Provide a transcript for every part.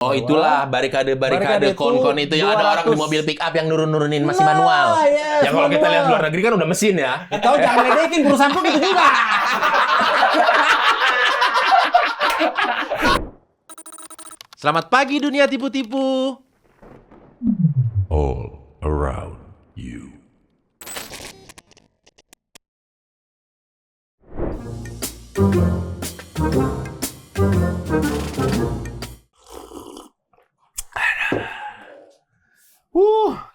Oh itulah barikade kon-kon itu yang ada orang di mobil pick up yang nurunin masih manual. Yes, Ya kalau kita lihat luar negeri kan udah mesin ya. Tahu jangan ledekin perusahaanku gitu juga. Selamat pagi dunia tipu-tipu. All around you.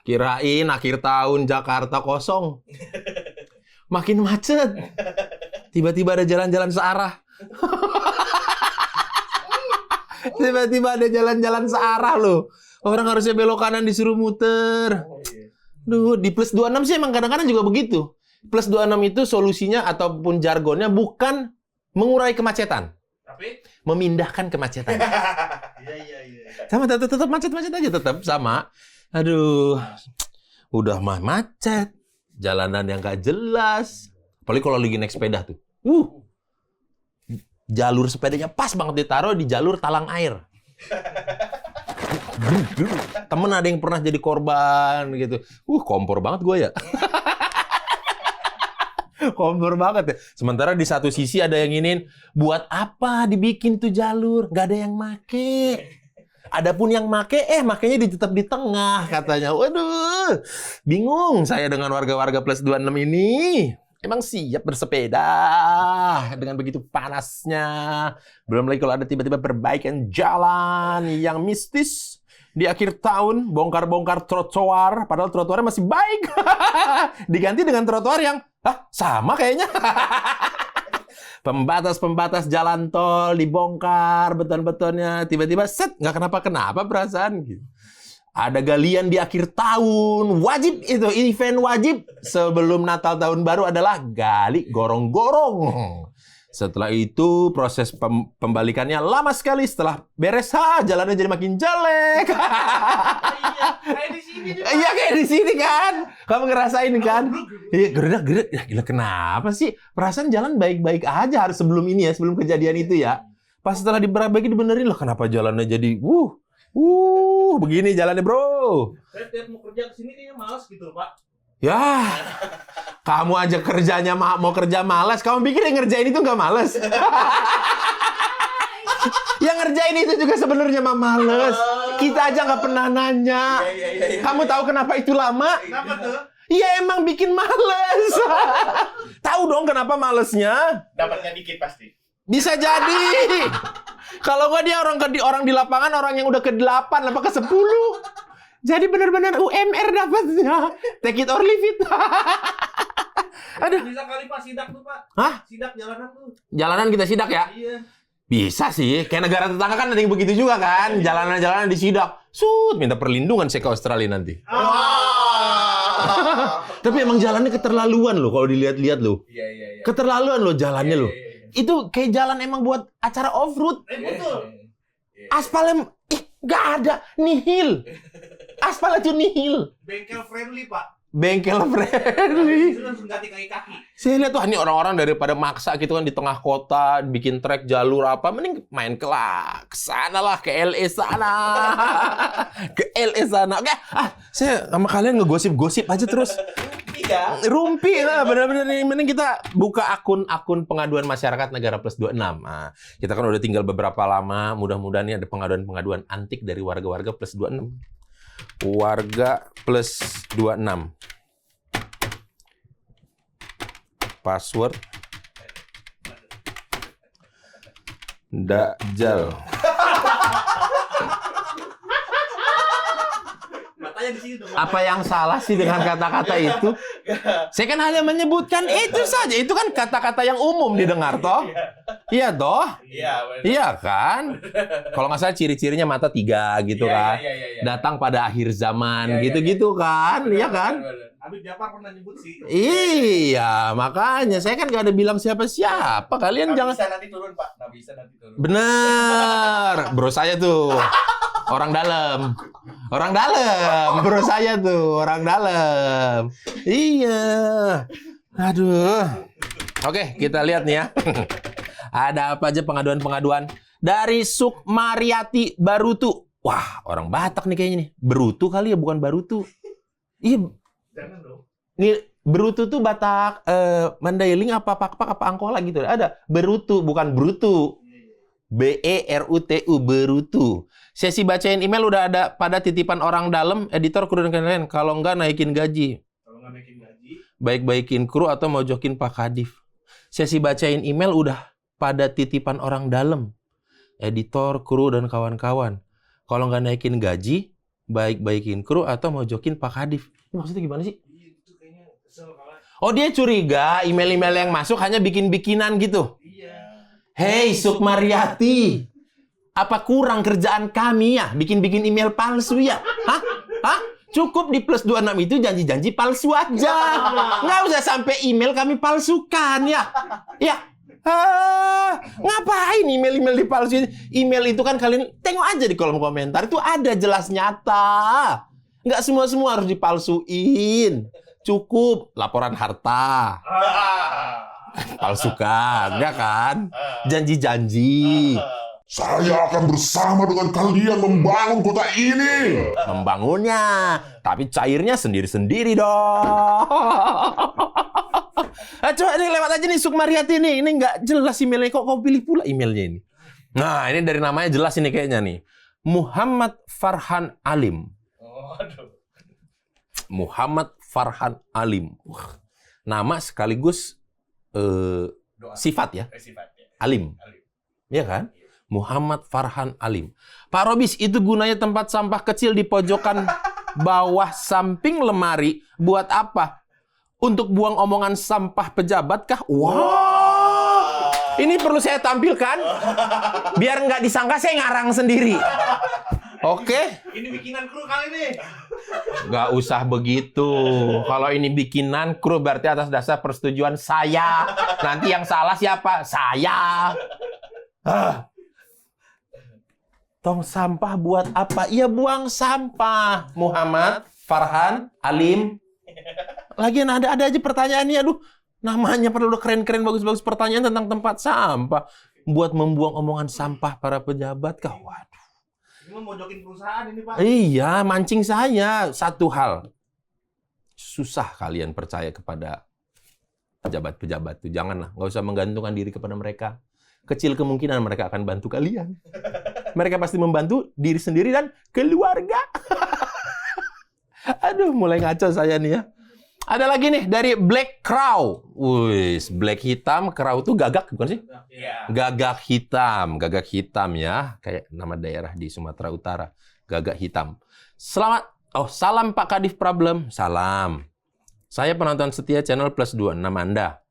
Kirain akhir tahun Jakarta kosong. Makin macet. Tiba-tiba ada jalan-jalan searah. Tiba-tiba ada jalan-jalan searah loh. Orang harusnya belok kanan disuruh muter. Duh, di plus 26 sih emang kadang-kadang juga begitu. Plus 26 itu solusinya ataupun jargonnya bukan mengurai kemacetan. Tapi Memindahkan kemacetan. iya. Sama tetap macet-macet aja tetap sama. Aduh. Udah mah macet. Jalanan yang gak jelas. Apalagi kalau lagi naik sepeda tuh. Jalur sepedanya pas banget ditaruh di jalur talang air. Temen ada yang pernah jadi korban gitu. Kompor banget gue ya. Kompor banget ya. Sementara di satu sisi ada yang ingin buat apa dibikin tuh jalur, nggak ada yang make. Adapun yang make, makanya tetap di tengah katanya. Waduh, bingung saya dengan warga-warga plus 26 ini. Emang siap bersepeda dengan begitu panasnya. Belum lagi kalau ada tiba-tiba perbaikan jalan yang mistis. Di akhir tahun, bongkar-bongkar trotoar. Padahal trotoarnya masih baik. Diganti dengan trotoar yang, sama kayaknya. Pembatas-pembatas jalan tol dibongkar, beton-betonnya. Tiba-tiba, nggak kenapa-kenapa perasaan. Ada galian di akhir tahun. Wajib itu, event wajib. Sebelum Natal Tahun Baru adalah gali gorong-gorong. Setelah itu proses pembalikannya lama sekali. Setelah beres, jalannya jadi makin jelek. Iya, kayak di sini juga. Iya kayak di sini kan. Kamu ngerasain kan? Iya, gerak-gerak. Ya gila kenapa sih? Perasaan jalan baik-baik aja harus sebelum ini ya, sebelum kejadian itu ya. Pas setelah diperbaiki dibenerin loh, kenapa jalannya jadi begini jalannya, Bro. Saya tiap mau kerja kesini kayaknya malas gitu loh, Pak. Ya, kamu aja kerjanya mau kerja malas. Kamu pikir yang ngerjain itu nggak malas? Yang ngerjain itu juga sebenarnya mah males. Kita aja nggak pernah nanya. Iya. Kamu tahu kenapa itu lama? Kenapa tuh? Iya emang bikin males. Tahu dong kenapa malesnya? Dapatnya dikit pasti. Bisa jadi. Kalau nggak dia orang di lapangan orang yang udah ke-8 apa ke-10. Jadi benar-benar UMR dapatnya. Take it or leave it. Aduh. Bisa kali Pak sidak tuh, Pak. Hah? Sidak jalanan tuh. Jalanan kita sidak ya? Iya. Bisa sih. Kayak negara tetangga kan ada yang begitu juga kan. Jalanan-jalanan disidak. Minta perlindungan saya ke Australia nanti. Tapi emang jalannya keterlaluan loh kalau dilihat-lihat loh. Iya. Keterlaluan loh jalannya loh. Iya. Itu kayak jalan emang buat acara off-road. Betul. Aspalnya nggak ada, nihil. Aspal itu nihil. Bengkel friendly, Pak. Bengkel friendly. Itu langsung ganti kaki-kaki. Saya lihat tuh ini orang-orang daripada maksa gitu kan di tengah kota bikin trek jalur apa, mending main ke sana lah ke LA sana. Ke LA sana. Oke, saya sama kalian ngegosip-gosip aja terus. Iya. Rumpi lah, benar-benar nih. Mending kita buka akun pengaduan masyarakat Negara Plus 26. Nah, kita kan udah tinggal beberapa lama. Mudah-mudahan nih ada pengaduan-pengaduan antik dari warga-warga Plus 26. Warga Plus 26. Password Dajjal. Matanya di sini dong. Apa yang salah sih dengan kata-kata itu? Saya kan hanya menyebutkan itu saja. Itu kan kata-kata yang umum didengar, toh? Iya, toh? Iya, benar. Iya kan? Kalau nggak salah ciri-cirinya mata 3 gitu kan. Iya. Datang pada akhir zaman, Iya, gitu-gitu kan. Iya kan? Benar. Habib Jafar pernah nyebut sih. Iya, makanya saya kan nggak ada bilang siapa-siapa. Kalian Nggak jangan... bisa nanti turun, Pak. Nggak bisa nanti turun. Bener, bro saya tuh orang dalam, bro saya tuh orang dalam. Iya, aduh. Oke, kita lihat nih ya. Ada apa aja pengaduan-pengaduan dari Sukmariati Barutu. Wah, orang Batak nih kayaknya nih. Berutu kali ya, bukan Barutu. Iya, Jangan dong. nih Berutu tuh Batak Mandailing apa Pakpak apa Angkola gitu. Ada Berutu, bukan Brutu. BERUTU, Berutu. Sesi bacain email udah ada pada titipan orang dalam, editor, kru dan lain-lain. Kalau enggak naikin gaji. Kalau nggak naikin gaji, Baik-baikin kru atau mojokin Pak Kadif. Sesi bacain email udah pada titipan orang dalam. Editor, kru, dan kawan-kawan. Kalau nggak naikin gaji, baik-baikin kru atau mojokin Pak Kadif. Ini maksudnya gimana sih? iya itu kayaknya kesel kalah. Oh, dia curiga email-email yang masuk hanya bikin-bikinan gitu. Iya. Hei, Sukmaryati. Apa kurang kerjaan kami ya? Bikin-bikin email palsu ya? Hah? Hah? Cukup di plus 26 itu janji-janji palsu aja. Nggak usah sampai email kami palsukan ya. Ya. Ngapain email-email dipalsuin? Email itu kan kalian tengok aja di kolom komentar. Itu ada jelas nyata. Nggak semua-semua harus dipalsuin. Cukup laporan harta. Palsukan, ya kan? Janji-janji. Saya akan bersama dengan kalian membangun kota ini. Membangunnya, tapi cairnya sendiri-sendiri dong. Coba ini lewat aja nih Sukmaryati nih. Ini nggak jelas emailnya. Kok kau pilih pula emailnya ini? Nah, ini dari namanya jelas ini kayaknya nih. Muhammad Farhan Alim. Aduh. Muhammad Farhan Alim. Wah, nama sekaligus Doa. sifat ya. Sifatnya. Alim. Alim. Iya kan? Muhammad Farhan Alim. Pak Robis, itu gunanya tempat sampah kecil di pojokan bawah samping lemari. Buat apa? Untuk buang omongan sampah pejabat kah? Wah! Ini perlu saya tampilkan. Biar nggak disangka saya ngarang sendiri. Oke? Ini bikinan kru kali nih. Nggak usah begitu. Kalau ini bikinan kru berarti atas dasar persetujuan saya. Nanti yang salah siapa? Saya. Tong sampah buat apa? Iya buang sampah. Muhammad Farhan Alim. Lagian ada aja pertanyaannya. Aduh, namanya perlu keren-keren, bagus-bagus pertanyaan tentang tempat sampah. Buat membuang omongan sampah para pejabat kah? Waduh. Ini mau mojokin perusahaan ini, Pak. Iya, mancing saya. Satu hal. Susah kalian percaya kepada pejabat-pejabat itu. Janganlah. Nggak usah menggantungkan diri kepada mereka. Kecil kemungkinan mereka akan bantu kalian. Mereka pasti membantu diri sendiri dan keluarga. Aduh, mulai ngaco saya nih ya. Ada lagi nih dari Black Crow. Wih, black hitam, crow tuh gagak bukan sih? Iya. Gagak hitam ya. Kayak nama daerah di Sumatera Utara. Gagak hitam. Salam Pak Kadif Problem. Salam. Saya penonton setia channel Plus 26 Anda.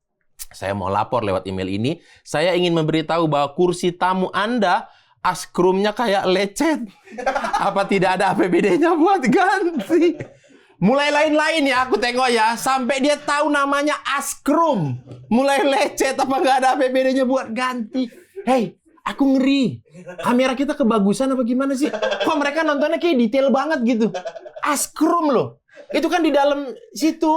Saya mau lapor lewat email ini. Saya ingin memberitahu bahwa kursi tamu Anda askrumnya kayak lecet. Apa tidak ada APBD-nya buat ganti? Mulai lain-lain ya, aku tengok ya. Sampai dia tahu namanya askrum. Mulai lecet, apa nggak ada APBD-nya buat ganti. Hei, aku ngeri. Kamera kita kebagusan apa gimana sih? Kok mereka nontonnya kayak detail banget gitu. Askrum loh. Itu kan di dalam situ.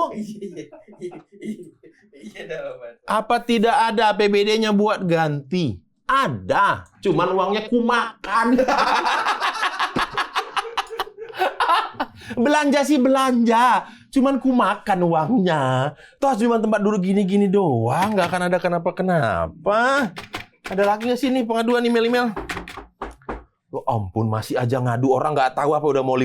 Iya, dalam. Apa tidak ada APBD-nya buat ganti? Ada. Cuman uangnya kumakan. Belanja sih belanja, cuman kumakan uangnya. Toh cuma tempat duduk gini-gini doang, nggak akan ada kenapa-kenapa. Ada lagi nggak sih nih pengaduan email-email? Oh ampun, masih aja ngadu, orang nggak tahu apa udah mau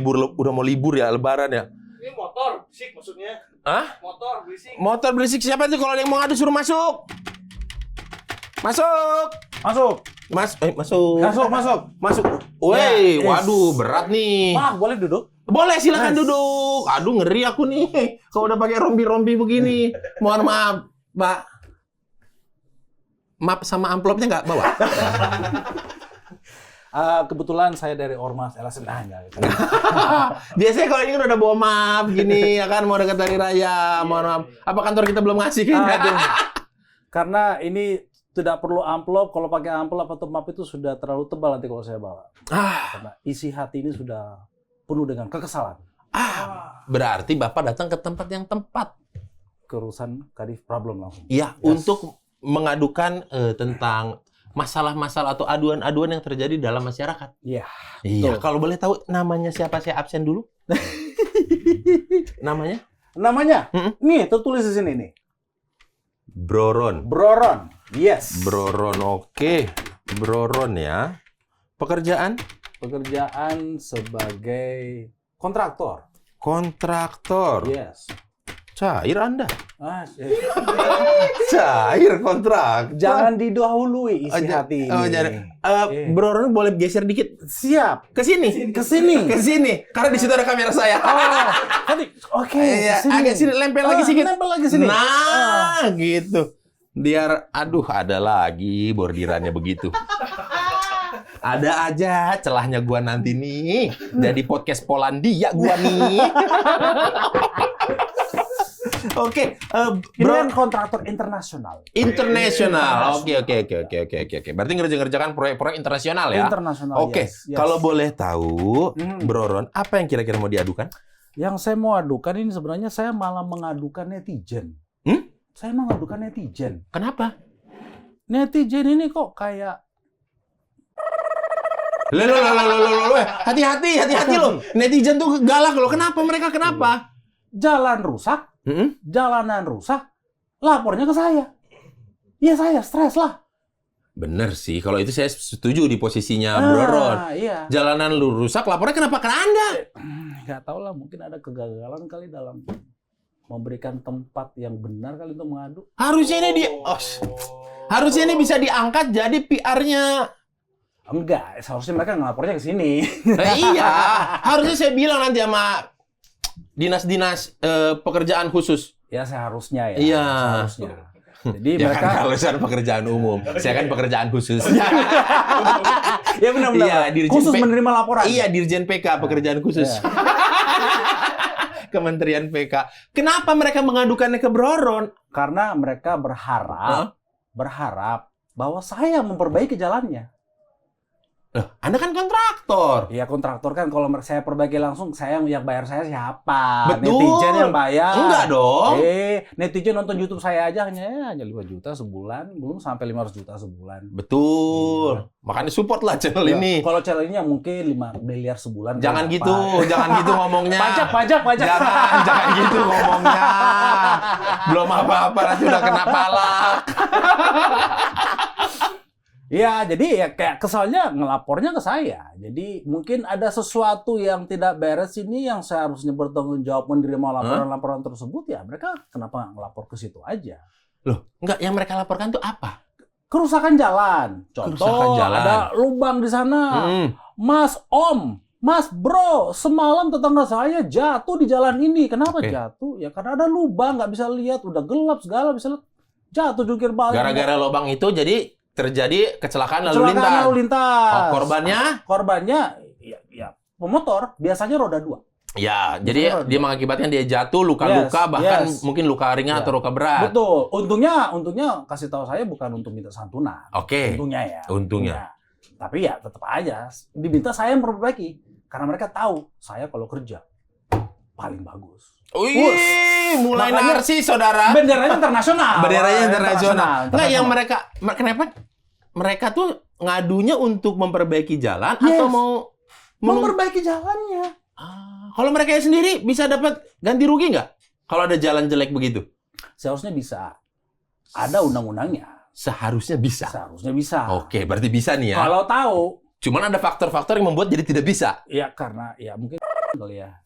libur ya, Lebaran ya. Ini motor, berisik maksudnya. Hah? Motor, berisik. Motor berisik siapa itu? Kalau ada yang mau ngadu suruh masuk. Masuk. Masuk. Woi, waduh berat nih. Pak, boleh duduk? Boleh, silakan duduk. Aduh, ngeri aku nih. Kalau udah pakai rompi-rompi begini. Mohon maaf, Pak. Map sama amplopnya nggak bawa? Kebetulan saya dari Ormas LSM. Gitu. Biasanya kalau ini kan udah bawa map gini, ya kan mau dekat hari raya. Mohon maaf. Apa kantor kita belum ngasih kayaknya? Karena ini tidak perlu amplop. Kalau pakai amplop atau map itu sudah terlalu tebal nanti kalau saya bawa. Karena isi hati ini sudah penuh dengan kekesalan. Berarti Bapak datang ke tempat yang tepat. Keurusan Kadif Problem langsung. Iya, Yes. untuk mengadukan tentang masalah-masalah atau aduan-aduan yang terjadi dalam masyarakat. Iya. Iya, Betul. kalau boleh tahu namanya siapa, saya absen dulu. Namanya? Namanya? Mm-mm. Nih, tertulis di sini nih. Broron. Broron. Yes. Broron, oke. Broron ya. Pekerjaan? Pekerjaan sebagai kontraktor. Kontraktor. Yes. Cair Anda. Ah, Cair kontrak. jangan didahului isi Oh, hati ini. oh, Iya. Broron boleh geser dikit Siap. ke sini. Ke sini. Ke sini. Karena di situ ada kamera saya. Oh, tadi. Oke. Iya, agak sini, lempel lagi sedikit. Lempel lagi sini. Nah, gitu. Biar, aduh, ada lagi bordirannya begitu. Ada aja celahnya gua nanti nih. Jadi podcast Polandia gua nih. Oke, Ini kan kontraktor internasional. internasional. Oke. Berarti ngerjakan proyek-proyek internasional ya? Internasional. Oke, yes, yes. kalau boleh tahu, Hmm. Broron, apa yang kira-kira mau diadukan? Yang saya mau adukan ini sebenarnya saya malah mengadukan netizen. Hmm? Saya mengadukan netizen. Kenapa? Netizen ini kok kayak Loh, hati-hati loh. Netizen tuh galak loh. Kenapa mereka? Kenapa? jalan rusak, Hmm? jalanan rusak, lapornya ke saya. Ya saya stres lah. Bener sih, kalau itu saya setuju di posisinya Broron. Iya. Jalanan lu rusak, lapornya kenapa ke Anda? Nggak tahu lah, mungkin ada kegagalan kali dalam memberikan tempat yang benar kali untuk mengadu. Harusnya ini harusnya ini bisa diangkat jadi PR-nya. Enggak, seharusnya mereka ngelapornya ke sini. Iya, harusnya saya bilang nanti sama dinas-dinas pekerjaan khusus. Ya seharusnya ya. Iya. Seharusnya. Jadi Ya mereka kan kalau saya pekerjaan umum, saya kan pekerjaan khusus. ya benar-benar Iya, Dirjen khusus P- menerima laporan. Iya, Dirjen PK, pekerjaan khusus. Iya. Kementerian PK. Kenapa mereka mengadukannya ke Broron? Karena mereka berharap bahwa saya memperbaiki jalannya. Loh, Anda kan kontraktor. Ya kontraktor kan kalau saya perbaiki langsung, saya yang bayar saya siapa? Betul. Netizen yang bayar. Enggak dong. Netizen nonton YouTube saya aja hanya 5 juta sebulan, belum sampai 500 juta sebulan. Betul. Makanya support lah channel Ya, ini. kalau channel ini mungkin 5 miliar sebulan. Jangan berapa? gitu, jangan gitu ngomongnya. Pajak. Jangan gitu ngomongnya. Belum apa-apa nanti udah kena palak. Ya, jadi ya kayak kesalnya ngelapornya ke saya. Jadi mungkin ada sesuatu yang tidak beres ini yang seharusnya bertanggung jawab menerima laporan-laporan tersebut, ya mereka kenapa ngelapor ke situ aja? Loh, enggak, yang mereka laporkan tuh apa? Kerusakan jalan. Contoh, Kerusakan jalan. ada lubang di sana. Hmm. Mas Om, Mas Bro, semalam tetangga saya jatuh di jalan ini. Kenapa Oke. jatuh? Ya karena ada lubang, nggak bisa lihat. Udah gelap segala, bisa lihat. Jatuh jungkir balik. Gara-gara lubang itu jadi terjadi kecelakaan lalu lintas. lalu lintas. Oh, korbannya? Korbannya ya pemotor, biasanya roda 2. Ya, jadi dia mengakibatkan dia jatuh, luka-luka, Yes, bahkan yes. mungkin luka ringan Ya. atau luka berat. Betul. Untungnya kasih tahu saya bukan untuk minta santunan. Oke. Untungnya ya. Untungnya. Tapi ya tetap aja diminta saya yang memperbaiki karena mereka tahu saya kalau kerja paling bagus. Wih, mulai Makanya- narsis, saudara. Benderanya internasional. Benderanya internasional. Enggak, yang internasional. kenapa mereka tuh ngadunya untuk memperbaiki jalan Yes. atau mau memperbaiki jalannya. kalau mereka sendiri bisa dapat ganti rugi nggak? Kalau ada jalan jelek begitu? Seharusnya bisa. Ada undang-undangnya. Seharusnya bisa. Seharusnya bisa. Oke, berarti bisa nih ya. Kalau tahu, Cuman ada faktor-faktor yang membuat jadi tidak bisa. ya karena ya mungkin kali ya.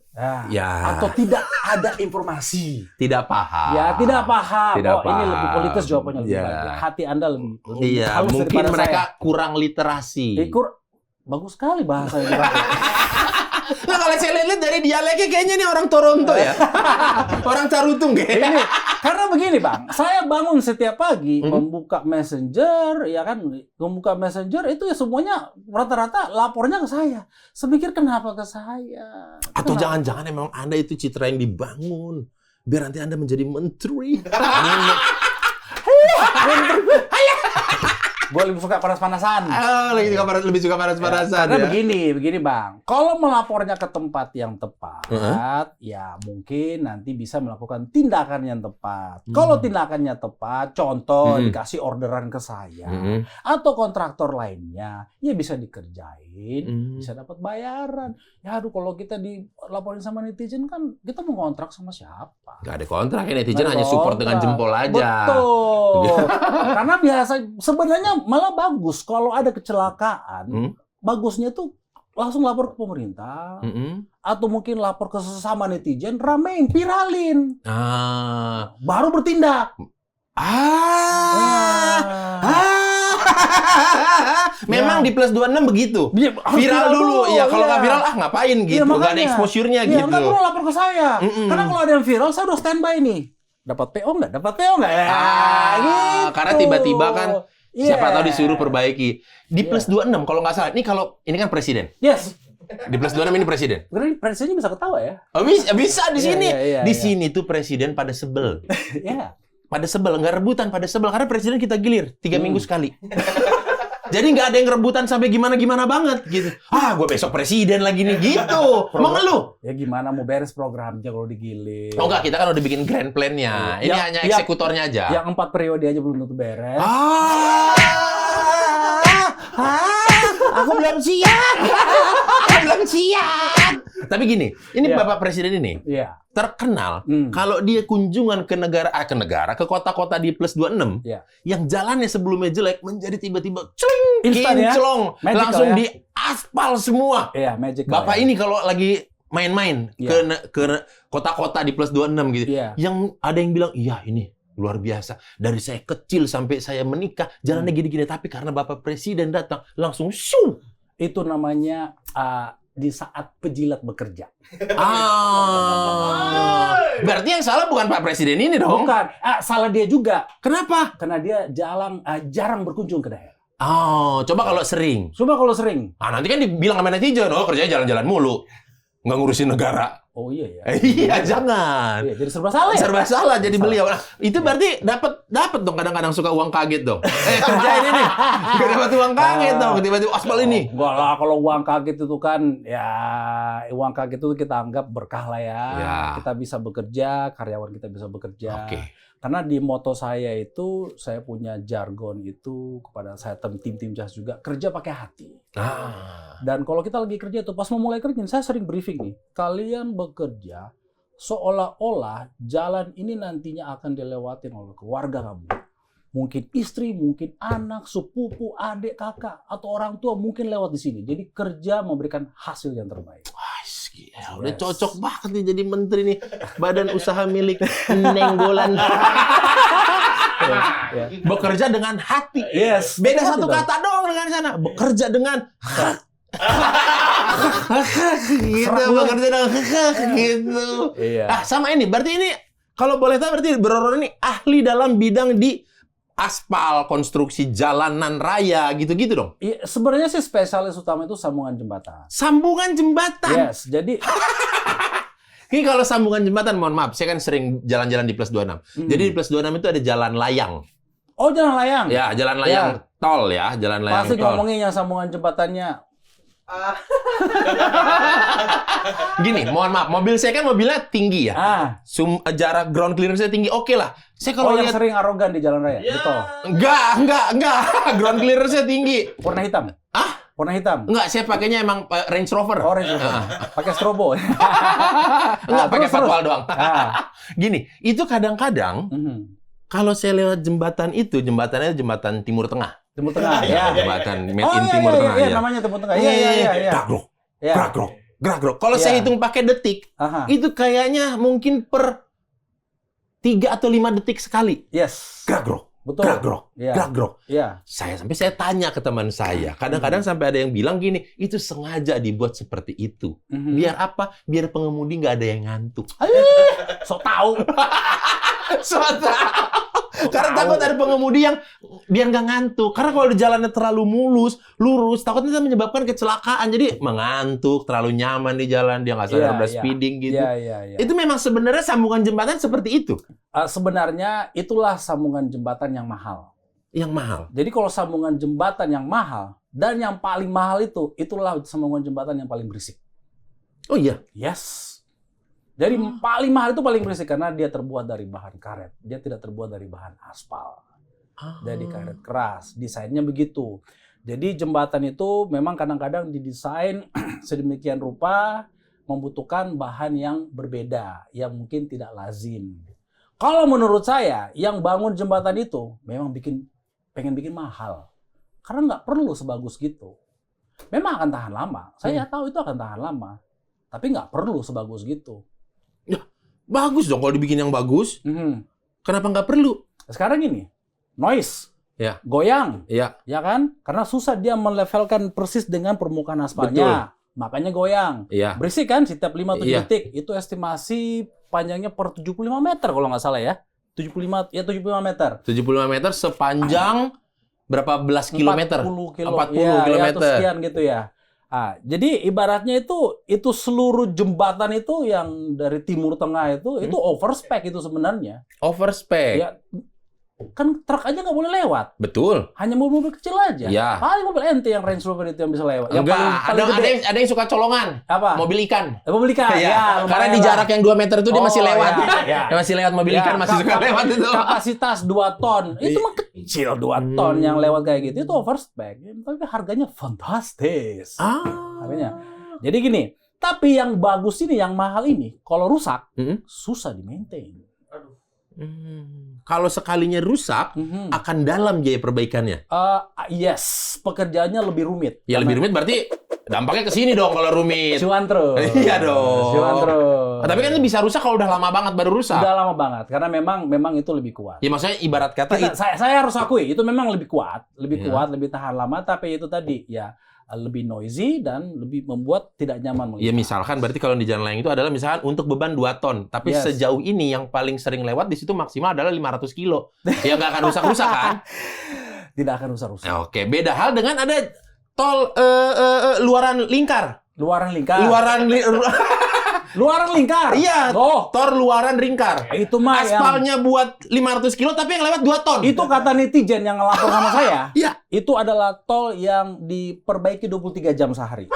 Ya. Atau tidak ada informasi. Tidak paham. Ya, tidak paham. Tidak Oh, ini lebih paham. politis jawabannya lebih Ya. baik. Hati Anda lebih Iya, halus mungkin daripada mereka saya. kurang literasi. Bagus sekali bahasa yang dipakai. Nah, kalau saya lihat dari dialeknya kayaknya nih orang Toronto ya. Orang Carutung kayaknya. Ini karena begini, Bang. Saya bangun setiap pagi membuka Messenger, ya kan? Membuka Messenger itu ya semuanya rata-rata lapornya ke saya. Semikir kenapa ke saya? Atau Kenapa? jangan-jangan memang Anda itu citra yang dibangun. Biar nanti Anda menjadi menteri. Gue lebih suka panas-panasan. Lebih suka panas-panasan Karena ya. begini Bang. Kalau melapornya ke tempat yang tepat, ya mungkin nanti bisa melakukan tindakan yang tepat. Kalau tindakannya tepat, contoh dikasih orderan ke saya atau kontraktor lainnya, ya bisa dikerjain, bisa dapat bayaran. Ya aduh, kalau kita dilaporin sama netizen kan kita mau kontrak sama siapa? Nggak ada kontrak ya, netizen Nggak ada hanya support kontrak. dengan jempol aja. Betul. Karena biasa sebenarnya malah bagus kalau ada kecelakaan. Bagusnya tuh langsung lapor ke pemerintah atau mungkin lapor ke sesama netizen, ramein, viralin. Baru bertindak. Memang di Plus 26 begitu. Harus Viral dulu. Ya kalau nggak ya. viral ngapain gitu. Iya, Nggak ada makanya. exposure-nya Iya, gitu. nggak perlu lapor ke saya. Karena kalau ada yang viral, saya udah standby nih. Dapat PO nggak? Dapat PO nggak? Gitu. Karena tiba-tiba kan siapa tahu disuruh perbaiki. Di Iya. Plus 26 kalau nggak salah. Ini kan presiden. Yes. Di Plus 26 ini presiden. Karena presidennya bisa ketawa ya. Oh, bisa di Iya, sini. iya, Di iya. sini tuh presiden pada sebel. Iya. Pada sebel, nggak rebutan, pada sebel. Karena presiden kita gilir 3 minggu sekali. Jadi nggak ada yang rebutan sampai gimana-gimana banget gitu. Gue besok presiden lagi nih gitu. Mengeluh. Ya gimana mau beres programnya kalau digilir. Oh enggak, kita kan udah bikin grand plan-nya. Ini hanya Yang- eksekutornya aja. Yang 4 periode aja belum tentu beres. Aku belum siap. Aku belum siap. Tapi gini, ini Iya. Bapak Presiden ini Iya. terkenal kalau dia kunjungan ke kota-kota di Plus 26, Iya. yang jalannya sebelumnya jelek menjadi tiba-tiba Instan ya? kinclong, Magical langsung ya? di aspal semua. Iya, magic. Bapak ini kalau lagi main-main Iya. ke kota-kota di Plus 26 gitu. Iya. Yang ada yang bilang, "Iya, ini luar biasa. Dari saya kecil sampai saya menikah, jalannya gini-gini. Tapi karena Bapak Presiden datang, langsung syuh." Itu namanya di saat pejilat bekerja. Berarti yang salah bukan Pak Presiden ini dong. Bukan, salah dia juga. Kenapa? Karena dia jarang berkunjung ke daerah. Coba kalau sering. Coba kalau sering. Nanti kan dibilang sama netizen, kerjanya jalan-jalan mulu. Nggak ngurusin negara. Oh iya ya. Iya, jangan. Iya, jadi serba salah ya? Serba salah jadi beliau. Nah, itu berarti dapat dong, kadang-kadang suka uang kaget dong. Kerjain ini. Gak dapat uang kaget dong, tiba-tiba aspal ini. Enggak lah, kalau uang kaget itu kan ya uang kaget itu kita anggap berkah lah ya. Ya. Kita bisa bekerja, karyawan kita bisa bekerja. Oke. Karena di moto saya itu, saya punya jargon itu kepada saya tim jas juga, kerja pakai hati. Dan kalau kita lagi kerja itu, pas mau mulai kerja, saya sering briefing nih, kalian bekerja seolah-olah jalan ini nantinya akan dilewatin oleh keluarga kamu. Mungkin istri, mungkin anak, sepupu, adik, kakak, atau orang tua mungkin lewat di sini. Jadi kerja memberikan hasil yang terbaik. Ya, udah cocok banget nih jadi menteri nih. Badan usaha milik Nenggolan. Ya. Bekerja dengan hati. Yes. Beda betul, satu betul. kata doang dengan sana. Bekerja dengan gitu, bekerja dengan gitu. Iya. Sama ini. Berarti ini kalau boleh tahu berarti Bro ini ahli dalam bidang di aspal, konstruksi jalanan raya gitu-gitu dong. Iya, sebenarnya sih spesialis utama itu sambungan jembatan. Sambungan jembatan. Yes, jadi Ini kalau sambungan jembatan, mohon maaf, saya kan sering jalan-jalan di Plus 26. Jadi di Plus 26 itu ada jalan layang. oh jalan layang. Ya, jalan layang tol ya, jalan layang Pasti tol. ngomongin yang sambungan jembatannya. Gini, mohon maaf, mobil saya kan mobilnya tinggi ya. Jarak ground clearance-nya tinggi, oke lah. Saya kalau yang lihat sering arogan di jalan raya, betul. enggak. Ground clearance-nya tinggi. Warna hitam. Warna hitam. Enggak, saya pakainya emang Range Rover. Orange. Pakai strobo. Enggak, pakai terus. patwal doang. Gini, itu kadang-kadang kalau saya lewat jembatan itu, jembatannya jembatan Timur Tengah. Timur Tengah, ya. Jembatan made in Timur Tengah iya, ya. namanya Timur Tengah. Iya. Gerak-gerok. Kalau saya hitung pakai detik, itu kayaknya mungkin per 3 atau 5 detik sekali. Yes. Gerak-gerok. Betul. Gerak-gerok. Iya. Gerak-gerok. Iya. Saya tanya ke teman saya. Kadang-kadang sampai ada yang bilang gini, itu sengaja dibuat seperti itu. Biar apa? Biar pengemudi nggak ada yang ngantuk. Sok tahu. Karena takut ada pengemudi yang biar nggak ngantuk. Karena kalau di jalannya terlalu mulus, lurus, takutnya menyebabkan kecelakaan. Jadi mengantuk, terlalu nyaman di jalan, dia nggak sadar udah speeding gitu. Iya. Itu memang sebenarnya sambungan jembatan seperti itu. Sebenarnya itulah sambungan jembatan yang mahal. Yang mahal. Jadi kalau sambungan jembatan yang mahal dan yang paling mahal itulah sambungan jembatan yang paling berisik. Oh iya. Yes. Jadi paling mahal itu paling berisik karena dia terbuat dari bahan karet. Dia tidak terbuat dari bahan aspal. Dari karet keras. Desainnya begitu. Jadi jembatan itu memang kadang-kadang didesain sedemikian rupa membutuhkan bahan yang berbeda, yang mungkin tidak lazim. Kalau menurut saya, yang bangun jembatan itu memang pengen bikin mahal. Karena nggak perlu sebagus gitu. Memang akan tahan lama. Saya tahu itu akan tahan lama. Tapi nggak perlu sebagus gitu. Ya, bagus dong kalau dibikin yang bagus. Kenapa nggak perlu? Sekarang gini, noise. Ya. Goyang. Ya. Ya kan? Karena susah dia melevelkan persis dengan permukaan aspalnya. Makanya goyang. Iya. Berisik kan setiap 5-7 Iya. detik. Itu estimasi panjangnya per 75 meter kalau nggak salah ya. 75 meter. 75 meter sepanjang berapa belas kilometer? 40 kilo. 40 ya, kilometer. Ya, sekian gitu ya. Jadi ibaratnya itu seluruh jembatan itu yang dari timur tengah itu overspec itu sebenarnya. Overspec. Ya, kan truk aja nggak boleh lewat. Betul. Hanya mobil kecil aja. Ya. Paling mobil ente yang Range Rover itu yang bisa lewat. Yang Enggak, paling gede. ada yang suka colongan. Apa? Mobil ikan. Mobil ikan. Iya. Ya, Karena di lumayan jarak lah. yang 2 meter itu dia masih Oh, lewat. ya. Dia masih lewat mobil Ya, ikan, masih suka lewat itu. Kapasitas 2 ton. Itu mah kecil 2 ton yang lewat kayak gitu. Itu overspec. Tapi harganya fantastis. Harganya. Jadi gini, tapi yang bagus ini, yang mahal ini, kalau rusak, susah di-maintain. Kalau sekalinya rusak, akan dalam biaya perbaikannya. Yes, pekerjaannya lebih rumit. Ya lebih rumit berarti dampaknya ke sini dong kalau rumit. Cuan terus. Iya dong. Cuan terus. Tapi kan bisa rusak kalau udah lama banget baru rusak. Udah lama banget, karena memang itu lebih kuat. Ya maksudnya ibarat kata Saya harus akui, itu memang lebih kuat, Ya. lebih tahan lama, tapi itu tadi ya lebih noisy dan lebih membuat tidak nyaman. ya misalkan berarti kalau di jalan layang itu adalah misalkan untuk beban 2 ton. Tapi Yes. sejauh ini yang paling sering lewat di situ maksimal adalah 500 kilo. Ya nggak akan rusak-rusak kan? Tidak akan rusak-rusak. Oke, beda hal dengan ada tol luaran lingkar. Luaran lingkar. Luaran lingkar. Iya. Oh, Tor luaran lingkar. itu mah yang Aspalnya buat 500 kilo tapi yang lewat 2 ton. itu kata netizen yang ngelapor sama saya. Iya. Itu adalah tol yang diperbaiki 23 jam sehari.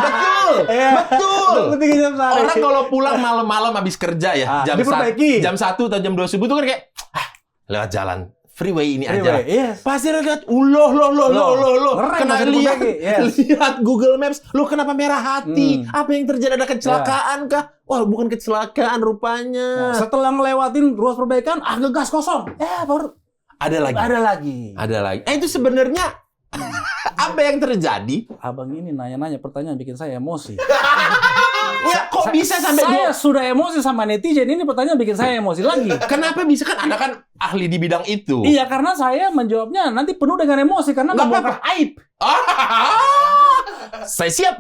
Betul. Betul. 23 jam sehari. Orang kalau pulang malam-malam habis kerja ya, diperbaiki. jam 1 atau jam 2 subuh tuh kan kayak lewat jalan freeway ini aja. Yes. Pasti lihat, loh. Keren, Kena masih lihat, diperbaiki. Yes. lihat Google Maps. Loh, kenapa merah hati? Apa yang terjadi? Ada kecelakaan kah? Wah, bukan kecelakaan rupanya. Setelah ngelewatin ruas perbaikan, ngegas kosong. Baru Ada lagi. Itu sebenarnya apa yang terjadi? Abang ini nanya-nanya pertanyaan bikin saya emosi. Ya, kok bisa sampai Saya sudah emosi sama netizen, ini pertanyaan bikin saya emosi lagi. Kenapa bisa kan? Anda kan ahli di bidang itu. Iya, karena saya menjawabnya nanti penuh dengan emosi karena Nggak membongkar aib. Saya siap.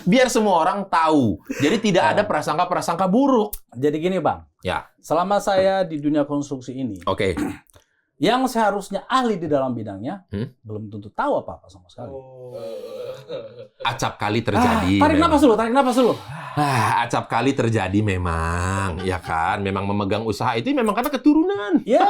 Biar semua orang tahu. Jadi tidak ada prasangka-prasangka buruk. Jadi gini, Bang. Ya. Selama saya di dunia konstruksi ini, Oke. yang seharusnya ahli di dalam bidangnya belum tentu tahu apa-apa sama sekali. Acap kali terjadi. Tarik memang. napas dulu. Acap kali terjadi memang, ya kan? Memang memegang usaha itu memang karena keturunan. Yes.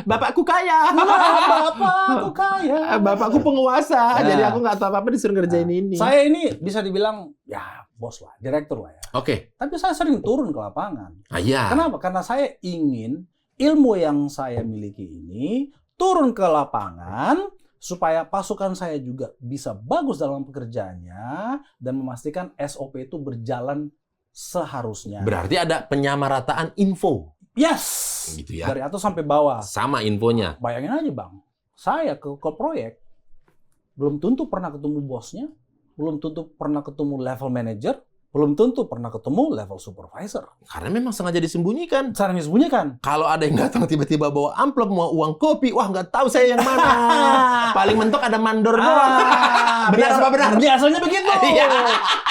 Bapakku kaya. Bapakku kaya. Bapakku penguasa. Ya. Jadi aku nggak tahu apa-apa disuruh ngerjain ini. Saya ini bisa dibilang ya bos lah, direktur lah ya. Oke. Tapi saya sering turun ke lapangan. Iya. Kenapa? Karena saya ingin ilmu yang saya miliki ini turun ke lapangan supaya pasukan saya juga bisa bagus dalam pekerjaannya dan memastikan SOP itu berjalan seharusnya. Berarti ada penyamarataan info. Yes. Gitu ya. Dari atas sampai bawah. Sama infonya. Bayangin aja, Bang. Saya ke proyek belum tentu pernah ketemu bosnya, belum tentu pernah ketemu level manager, belum tentu pernah ketemu level supervisor. Karena memang sengaja disembunyikan. Cara disembunyikan. Kalau ada yang datang tiba-tiba bawa amplop mau uang kopi, wah nggak tahu saya yang mana. Paling mentok ada mandor doang. Benar apa benar? Biasanya begitu. Iya.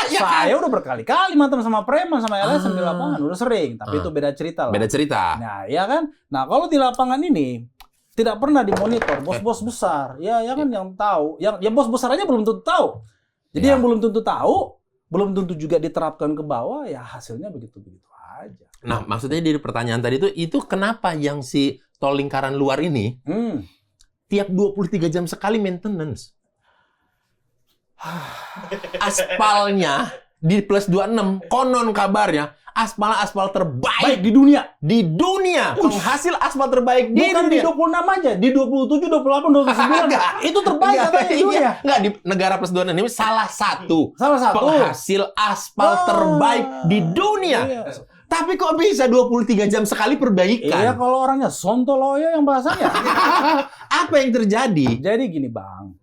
Iya kan? Saya udah berkali-kali mantan sama preman sama LSM di lapangan, udah sering. Tapi itu beda cerita lah. Beda cerita. Nah, ya kan? Nah, kalau di lapangan ini tidak pernah dimonitor bos-bos besar. Ya kan yang tahu. Yang bos besar aja belum tentu tahu. Jadi yang belum tentu tahu, belum tentu juga diterapkan ke bawah, ya hasilnya begitu-begitu aja. Nah, maksudnya dari pertanyaan tadi itu kenapa yang si tol lingkaran luar ini tiap 23 jam sekali maintenance? Aspalnya di plus 26, konon kabarnya aspal terbaik Baik di dunia. di dunia. Penghasil aspal terbaik di Bukan di dunia. 26 aja, di 27, 28, 29. Enggak. Itu terbaik katanya di dunia. Enggak, di negara plus 26 ini salah satu Salah satu. penghasil aspal terbaik di dunia. Iya. Tapi kok bisa 23 jam sekali perbaikan? Iya, kalau orangnya sontoloyo yang bahasanya. Apa yang terjadi? Jadi gini, Bang.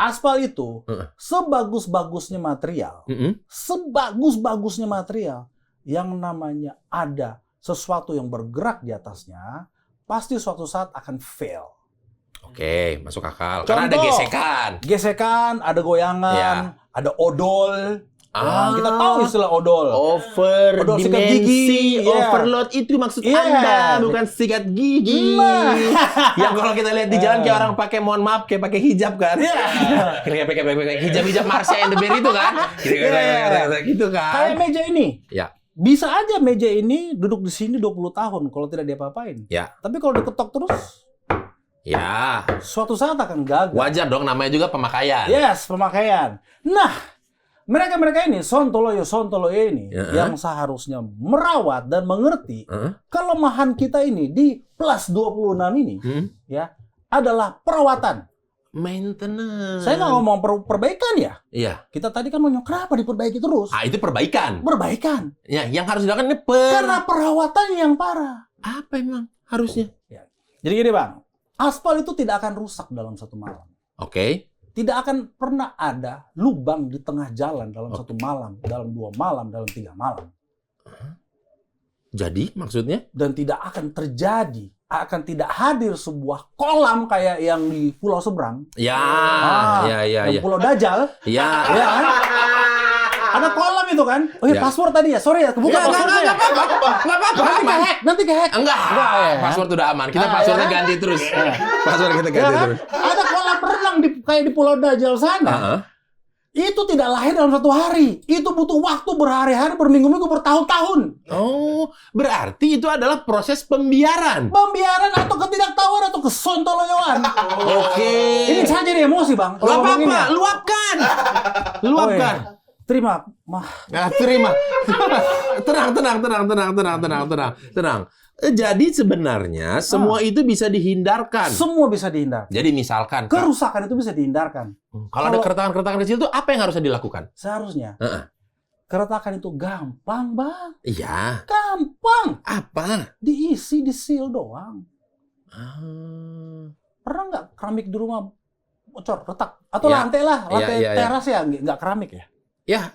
Aspal itu sebagus-bagusnya material, sebagus-bagusnya material, yang namanya ada sesuatu yang bergerak di atasnya, pasti suatu saat akan fail. Oke, masuk akal. Karena ada Contoh. gesekan. Gesekan, ada goyangan, Ya. ada odol. Ah. Kita tahu istilah odol. Over Odol sikat dimensi, gigi, iya. overload itu maksud Iya. Anda, bukan sikat gigi. Nah. Yang kalau kita lihat di jalan kayak orang pakai, mohon maaf, kayak pakai hijab kan. Iya. Kayak pakai hijab Marsha and the Bear itu kan. Gitu kan. Kayak meja ini. Ya. Bisa aja meja ini duduk di sini 20 tahun kalau tidak diapa-apain. Ya. Tapi kalau diketok terus, Ya. suatu saat akan gagal. Wajar dong, namanya juga pemakaian. Yes, pemakaian. Nah, mereka ini, sontoloyo ini, yang seharusnya merawat dan mengerti kelemahan kita ini di plus 26 ini, ya, adalah perawatan. Maintenance. Saya nggak ngomong perbaikan ya. Iya. Kita tadi kan ngomong kenapa diperbaiki terus? Ah, itu perbaikan. Perbaikan. Ya, yang harus dilakukan ini Karena perawatan yang parah. apa emang harusnya? Jadi gini, Bang. Aspal itu tidak akan rusak dalam satu malam. Oke. Tidak akan pernah ada lubang di tengah jalan dalam satu malam, dalam 2 malam, dalam 3 malam. Jadi maksudnya? Dan tidak akan terjadi, akan tidak hadir sebuah kolam kayak yang di Pulau Seberang. Ya, yang ya. Pulau Dajjal. Ya. Ya kan? Ada kolam itu kan? Oh ya, Ya. password tadi ya, sorry ya, kebuka Ya, passwordnya. nggak apa-apa. Nanti kehack. Enggak. ya. Password udah aman. Kita passwordnya ya. ganti terus. Password kita Ya ganti kan? terus. Ada kolam renang kayak di Pulau Dajjal sana. Heeh. Itu tidak lahir dalam 1 hari. Itu butuh waktu berhari-hari, berminggu-minggu, bertahun-tahun. Oh, berarti itu adalah proses pembiaran. Pembiaran atau ketidaktahuan atau kesontoloyoan. Oke. Ini saya jadi emosi, Bang. Gak kalau ngomong ini apa-apa, ya. luapkan. Oh, Luapkan. iya. Terima, mah. Nah, terima. Tenang. Jadi sebenarnya semua itu bisa dihindarkan. Semua bisa dihindarkan. Jadi misalkan, Kak, Kerusakan itu bisa dihindarkan. kalau ada keretakan-keretakan kecil itu apa yang harusnya dilakukan? Seharusnya. Heeh. Keretakan itu gampang, Bang. Iya. Gampang. Apa? Diisi, disil doang. Ah. Pernah nggak keramik di rumah bocor, retak? Atau Ya. lantai lah, lantai Ya. teras ya, nggak keramik ya? Iya,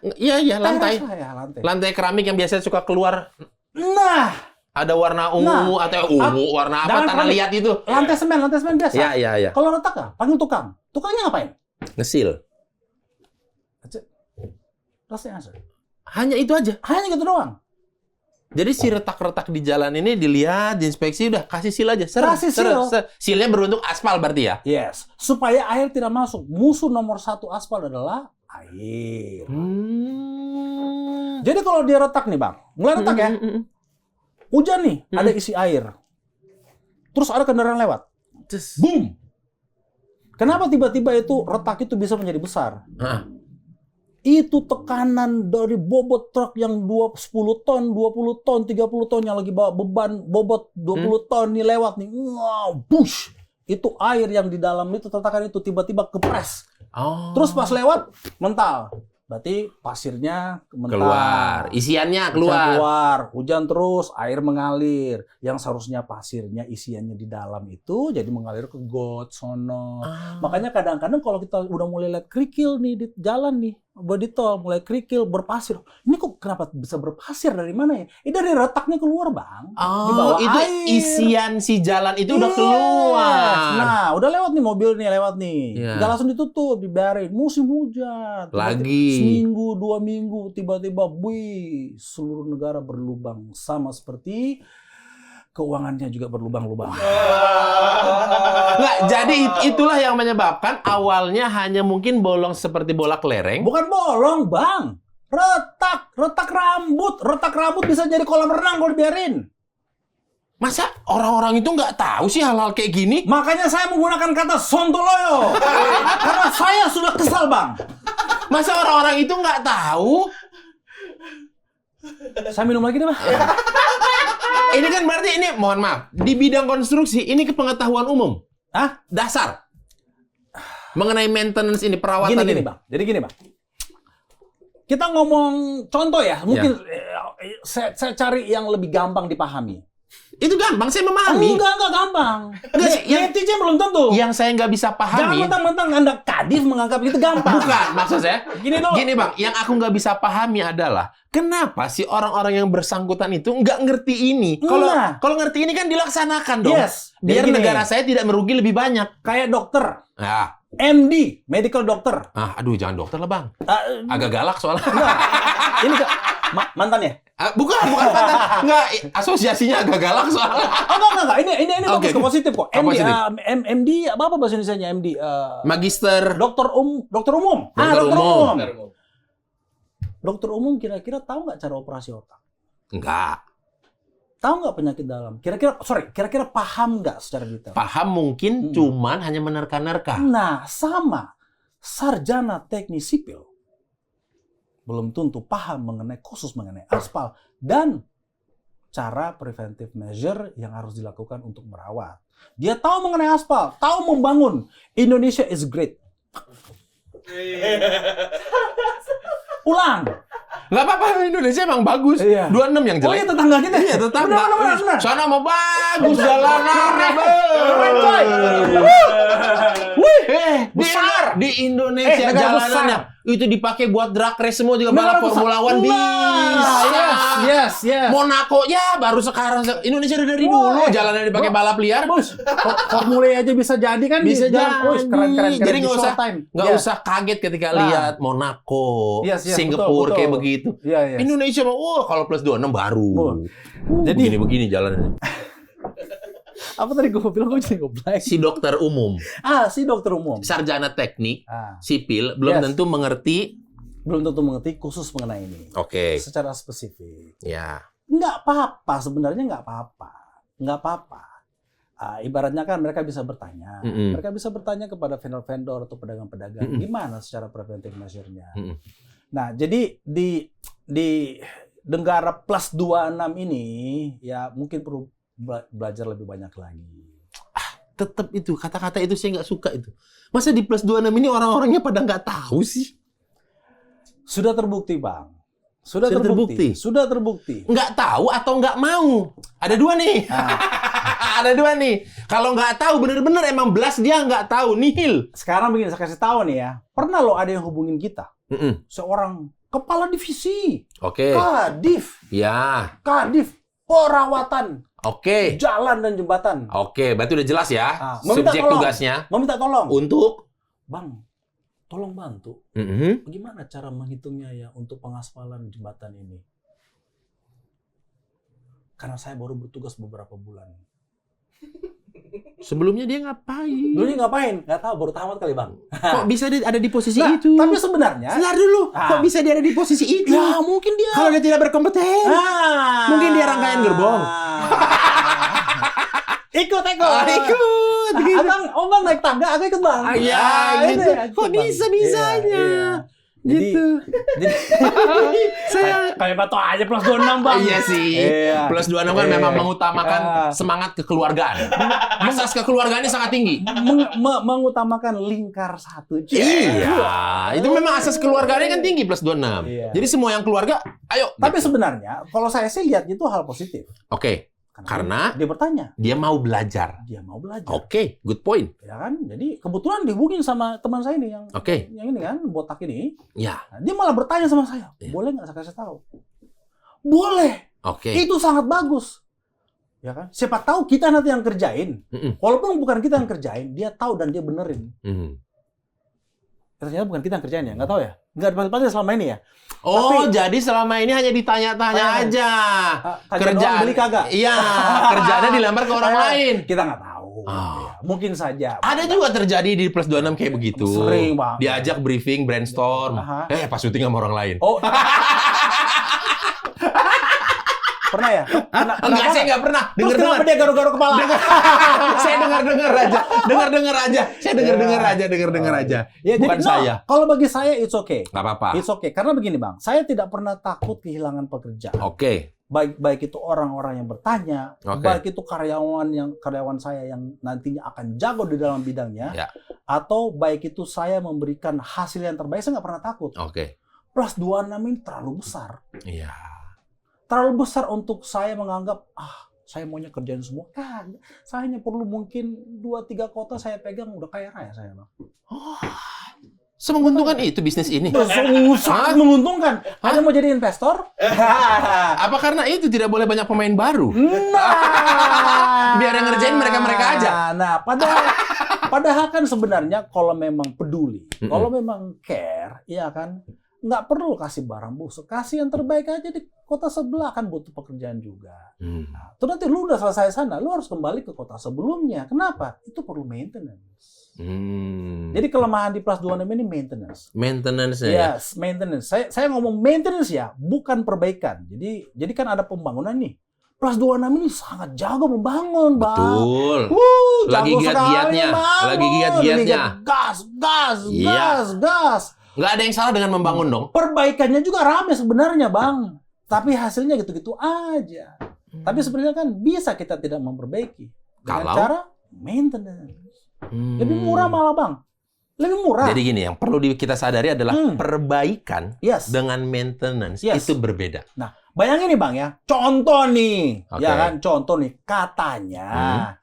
lantai. Teras lah ya, lantai. Lantai keramik yang biasanya suka keluar Nah, ada warna ungu atau warna apa jangan tanah keramik. liat itu. lantai semen biasa. Iya. Kalau retak ya, panggil tukang. Tukangnya ngapain? Ngesil. Rasanya asal. Hanya itu aja. Hanya gitu doang. Jadi si retak-retak di jalan ini dilihat, diinspeksi, udah kasih seal aja. Kasih seal. Sealnya berbentuk aspal berarti ya? Yes. Supaya air tidak masuk. Musuh nomor 1 aspal adalah air. Jadi kalau dia retak nih, Bang. Mulai retak ya. Hujan nih, ada isi air. Terus ada kendaraan lewat. Boom. Kenapa tiba-tiba itu retak itu bisa menjadi besar? Itu tekanan dari bobot truk yang 10 ton, 20 ton, 30 ton yang lagi bawa beban bobot 20 ton nih lewat nih. Wow, push. Itu air yang di dalam itu tekanan itu tiba-tiba kepres. Oh. Terus pas lewat mental. Berarti pasirnya mental. Keluar. Isiannya keluar. Hujan terus, air mengalir. Yang seharusnya pasirnya isiannya di dalam itu jadi mengalir ke got sono. Makanya kadang-kadang kalau kita udah mulai lihat kerikil nih di jalan nih, di tol mulai kerikil berpasir. Ini kok kenapa bisa berpasir dari mana ya? Ini dari retaknya keluar, Bang. Di bawah itu air. isian si jalan itu udah Yes. keluar. Nah, udah lewat nih mobil nih, lewat nih. Iya. Nggak langsung ditutup, dibiarin. Musim hujan. Lagi. Seminggu, 2 minggu, tiba-tiba, wih, seluruh negara berlubang. Sama seperti keuangannya juga berlubang-lubang. Nggak, jadi itulah yang menyebabkan awalnya hanya mungkin bolong seperti bola kelereng. Bukan bolong, Bang. Retak rambut bisa jadi kolam renang kalau dibiarin. Masa orang-orang itu nggak tahu sih hal-hal kayak gini? Makanya saya menggunakan kata sontoloyo. Karena saya sudah kesal, Bang. Masa orang-orang itu nggak tahu? Saya minum lagi deh, Bang. Ini kan berarti ini, mohon maaf, di bidang konstruksi ini kepengetahuan umum. Hah? Dasar. Mengenai maintenance ini, perawatan Gini, ini. Bang. Jadi gini, Bang. Kita ngomong contoh ya, mungkin saya cari yang lebih gampang dipahami. Itu gampang, saya memahami. Enggak gampang. Enggak sih, Netizen belum tentu. Yang saya nggak bisa Jangan pahami. mentang-mentang Anda kadif menganggap itu gampang. Bukan, maksud saya. Gini dulu. Gini Bang, yang aku nggak bisa pahami adalah kenapa sih orang-orang yang bersangkutan itu nggak ngerti ini? Kalau ngerti ini kan dilaksanakan dong. Yes. Biar Jadi gini, negara saya tidak merugi lebih banyak. kayak dokter, Ah, MD, medical doctor. aduh jangan dokter lah Bang. Ah, Agak galak soalnya. enggak. Ini mantannya. Bukan mantan. Enggak, asosiasinya agak galak soalnya. Oh, enggak. Ini bagus, Oke. positif kok. Oh, MD, positif. MD apa bahasa Indonesianya MD? Magister. Dokter umum. Dokter Dokter umum. umum. Dokter umum kira-kira tahu nggak cara operasi otak? Enggak. Tahu nggak penyakit dalam? Kira-kira paham nggak secara detail? Paham mungkin, cuman hanya menerka-nerka. Nah, sama sarjana teknik sipil belum tentu paham khusus mengenai aspal dan cara preventive measure yang harus dilakukan untuk merawat. Dia tahu mengenai aspal, tahu membangun. Indonesia is great. Ulang. Nggak apa-apa, Indonesia emang bagus. Iya. 26 yang jelek. Oh iya, tetangga kita. Iya, tetangga. Benar. Sana mau bagus jalanannya, Keren, coy. besar di Indonesia negara jalanannya itu dipakai buat drag race semua juga balap Formula One bisa. Yes. Monaco ya baru sekarang Indonesia udah dari dulu jalannya dipakai balap liar. Bos, Formula E aja bisa jadi kan? Bisa Jalan. jadi. Keren. Jadi Di nggak usah Showtime. nggak Iya. usah kaget ketika Nah. lihat Monaco, Yes, Singapura betul. kayak begitu. Iya. Indonesia mah kalau plus 26 baru. Jadi- Begini jalannya. Apa tadi gue bilang, gue jadi goblok. Si dokter umum, Si dokter umum. sarjana teknik Ah, sipil belum Yes. tentu mengerti. belum tentu mengerti khusus mengenai ini. Oke. Secara spesifik. Ya. Nggak apa-apa, sebenarnya nggak apa-apa. Ibaratnya kan mereka bisa bertanya. Mm-mm. Mereka bisa bertanya kepada vendor-vendor atau pedagang-pedagang. Mm-mm. Gimana secara preventive measure-nya. Mm-mm. Nah, jadi di negara plus 26 ini, ya mungkin perlu belajar lebih banyak lagi. Tetap itu kata-kata itu saya nggak suka itu. Masa di plus 26 ini orang-orangnya pada nggak tahu sih? Sudah terbukti, Bang. Sudah Sudah terbukti. Sudah terbukti. Nggak tahu atau nggak mau? Ada dua nih. Ada dua nih. Kalau nggak tahu bener-bener emang belas dia nggak tahu nihil. Sekarang begini, saya kasih tahu nih ya. Pernah loh ada yang hubungin kita. Mm-mm. Seorang kepala divisi. Oke. Kadif. Ya. Kadif. Perawatan. Oke. Jalan dan jembatan. Oke. Berarti udah jelas ya. Meminta Subjek tolong. tugasnya Meminta tolong. untuk. Bang, tolong bantu. Mm-mm. Bagaimana cara menghitungnya ya untuk pengaspalan jembatan ini? Karena saya baru bertugas beberapa bulan. Sebelumnya dia ngapain? Dulu dia ngapain? Nggak tahu, baru tamat kali, Bang. Kok bisa dia ada di posisi Nah, itu? tapi sebenarnya... Sebentar dulu. Kok bisa dia ada di posisi itu? Ya, mungkin dia... Kalau dia tidak berkompeten. Mungkin dia rangkaian gerbong. Ikut. Ikut. Gitu. Abang naik tangga, aku ikut, Bang. Iya, ini gitu. ya, Kok ikut, Bang. bisa-bisanya? Iya. Jadi, Gitu. saya kayak batu aja plus 26, Bang. Iya sih. Iya. Plus 26 kan memang mengutamakan Ah. semangat kekeluargaan. Asas kekeluargaannya sangat tinggi. Mengutamakan lingkar satu. Iya. Itu memang asas kekeluargaannya kan tinggi plus 26. Iya. Jadi semua yang keluarga, ayo. Tapi gitu. sebenarnya, kalau saya sih lihat itu hal positif. Oke. Karena dia bertanya, dia mau belajar. dia mau belajar, Oke, good point. ya kan? Jadi kebetulan dihubungin sama teman saya ini yang Oke. yang ini kan botak ini. Ya. Nah, dia malah bertanya sama saya, Iya. boleh nggak saya kasih tahu? Boleh. Oke. Itu sangat bagus. Ya kan? Siapa tahu kita nanti yang kerjain. Mm-mm. Walaupun bukan kita yang kerjain, dia tahu dan dia benerin. Mhm. Ternyata bukan kita yang kerjain ya, nggak tahu ya? Nggak dipanggil selama ini ya? Oh, Tapi- jadi selama ini hanya ditanya-tanya aja. Kajian orang beli kagak? Iya, kerjaannya dilempar ke orang lain. Kita nggak tahu. tahu. Oh. Ya, mungkin saja. Ada juga terjadi di Plus 26 kayak begitu. Sering, Bang. Diajak briefing, brainstorm. Aha. Pas syuting sama orang lain. Oh. Pernah ya? Enggak, saya nggak pernah. Terus kenapa dia garuk-garuk kepala? Saya dengar-dengar aja. Saya dengar-dengar aja. Ya, Bukan jadi, saya. Kalau bagi saya it's okay. Nggak apa-apa. It's okay. Karena begini, Bang. Saya tidak pernah takut kehilangan pekerjaan. Oke. Baik itu orang-orang yang bertanya, Oke. baik itu karyawan saya yang nantinya akan jago di dalam bidangnya, Ya. atau baik itu saya memberikan hasil yang terbaik, saya nggak pernah takut. Oke. Plus 26 ini terlalu besar. Iya. Terlalu besar untuk saya menganggap, saya maunya kerjain semua. Saya hanya perlu mungkin 2-3 kota saya pegang, udah kaya raya saya, Bang. Semenguntungkan itu bisnis ini. Sangat menguntungkan. Hanya mau jadi investor? Apa karena itu tidak boleh banyak pemain baru? Nah, Biar yang ngerjain mereka-mereka aja. Nah, padahal kan sebenarnya kalau memang peduli, kalau memang care, ya kan, nggak perlu kasih barang busuk, kasih yang terbaik aja di kota sebelah, kan butuh pekerjaan juga. Nah, terus nanti lu udah selesai sana, lu harus kembali ke kota sebelumnya. Kenapa? Itu perlu maintenance. Jadi kelemahan di Plus 26 ini maintenance. Maintenance-nya ya. Yes, maintenance. Saya ngomong maintenance ya, bukan perbaikan. Jadi kan ada pembangunan nih. Plus 26 ini sangat jago membangun, Bang. Betul. Lagi Jago giat-giatnya. sekali Lagi giat-giatnya. Gas. Nggak ada yang salah dengan membangun dong. Perbaikannya juga rame sebenarnya, Bang. Tapi hasilnya gitu-gitu aja. Tapi sebenarnya kan bisa kita tidak memperbaiki. Dengan Kalau? cara maintenance. Lebih murah malah, Bang. Lebih murah. Jadi gini, yang perlu kita sadari adalah perbaikan Yes. dengan maintenance Yes. itu berbeda. Nah, bayangin nih, Bang ya. Contoh nih. Oke. Ya kan, contoh nih. Katanya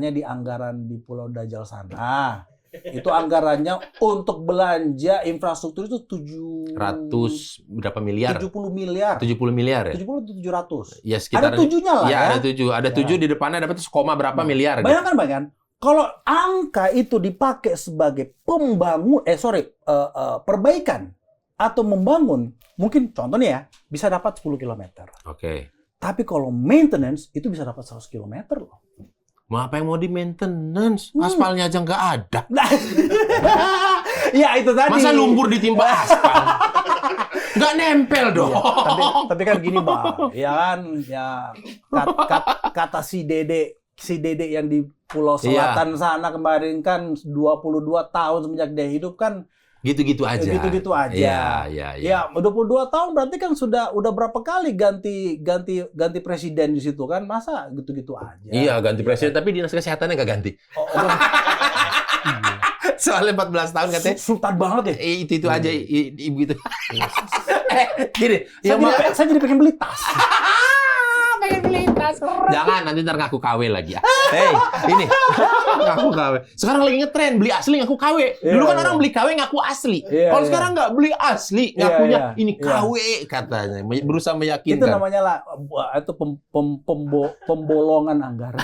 di anggaran di Pulau Dajjal sana. Itu anggarannya untuk belanja infrastruktur itu berapa miliar? 70 miliar. 70 miliar ya? 70 atau 700. Ya sekitar. Ada 7-nya lah ya. ya. Ada 7. Ada 7 di depannya dapat koma berapa miliar. gitu. Bayangkan. Kalau angka itu dipakai sebagai perbaikan atau membangun, mungkin contoh nih ya, bisa dapat 10 km. Oke. Tapi kalau maintenance itu bisa dapat 100 km loh. Mau apa yang mau di maintenance? Aspalnya aja nggak ada. Ya itu tadi. Masa lumpur ditimpa aspal? Nggak nempel dong. Ya, tapi kan gini, Bang. Ya kan, ya kata si Dede yang di Pulau Selatan sana kemarin kan 22 tahun semenjak dia hidup kan Gitu-gitu aja. gitu-gitu aja. Ya, 22 tahun berarti kan udah berapa kali ganti presiden di situ kan? Masa gitu-gitu aja. Iya, ganti presiden tapi dinas kesehatannya nggak ganti. Soalnya 14 tahun katanya. Sultan banget ya. Itu aja ibu itu. Gini, Saya jadi pengen beli tas. Jangan nanti ntar ngaku KW lagi ya. Hei, ini ngaku KW. Sekarang lagi ngetren beli asli ngaku KW. Dulu kan orang beli KW ngaku asli. Kalau sekarang nggak beli asli, ngakunya ini KW katanya. Berusaha meyakinkan. Itu namanya lah itu pembolongan anggaran.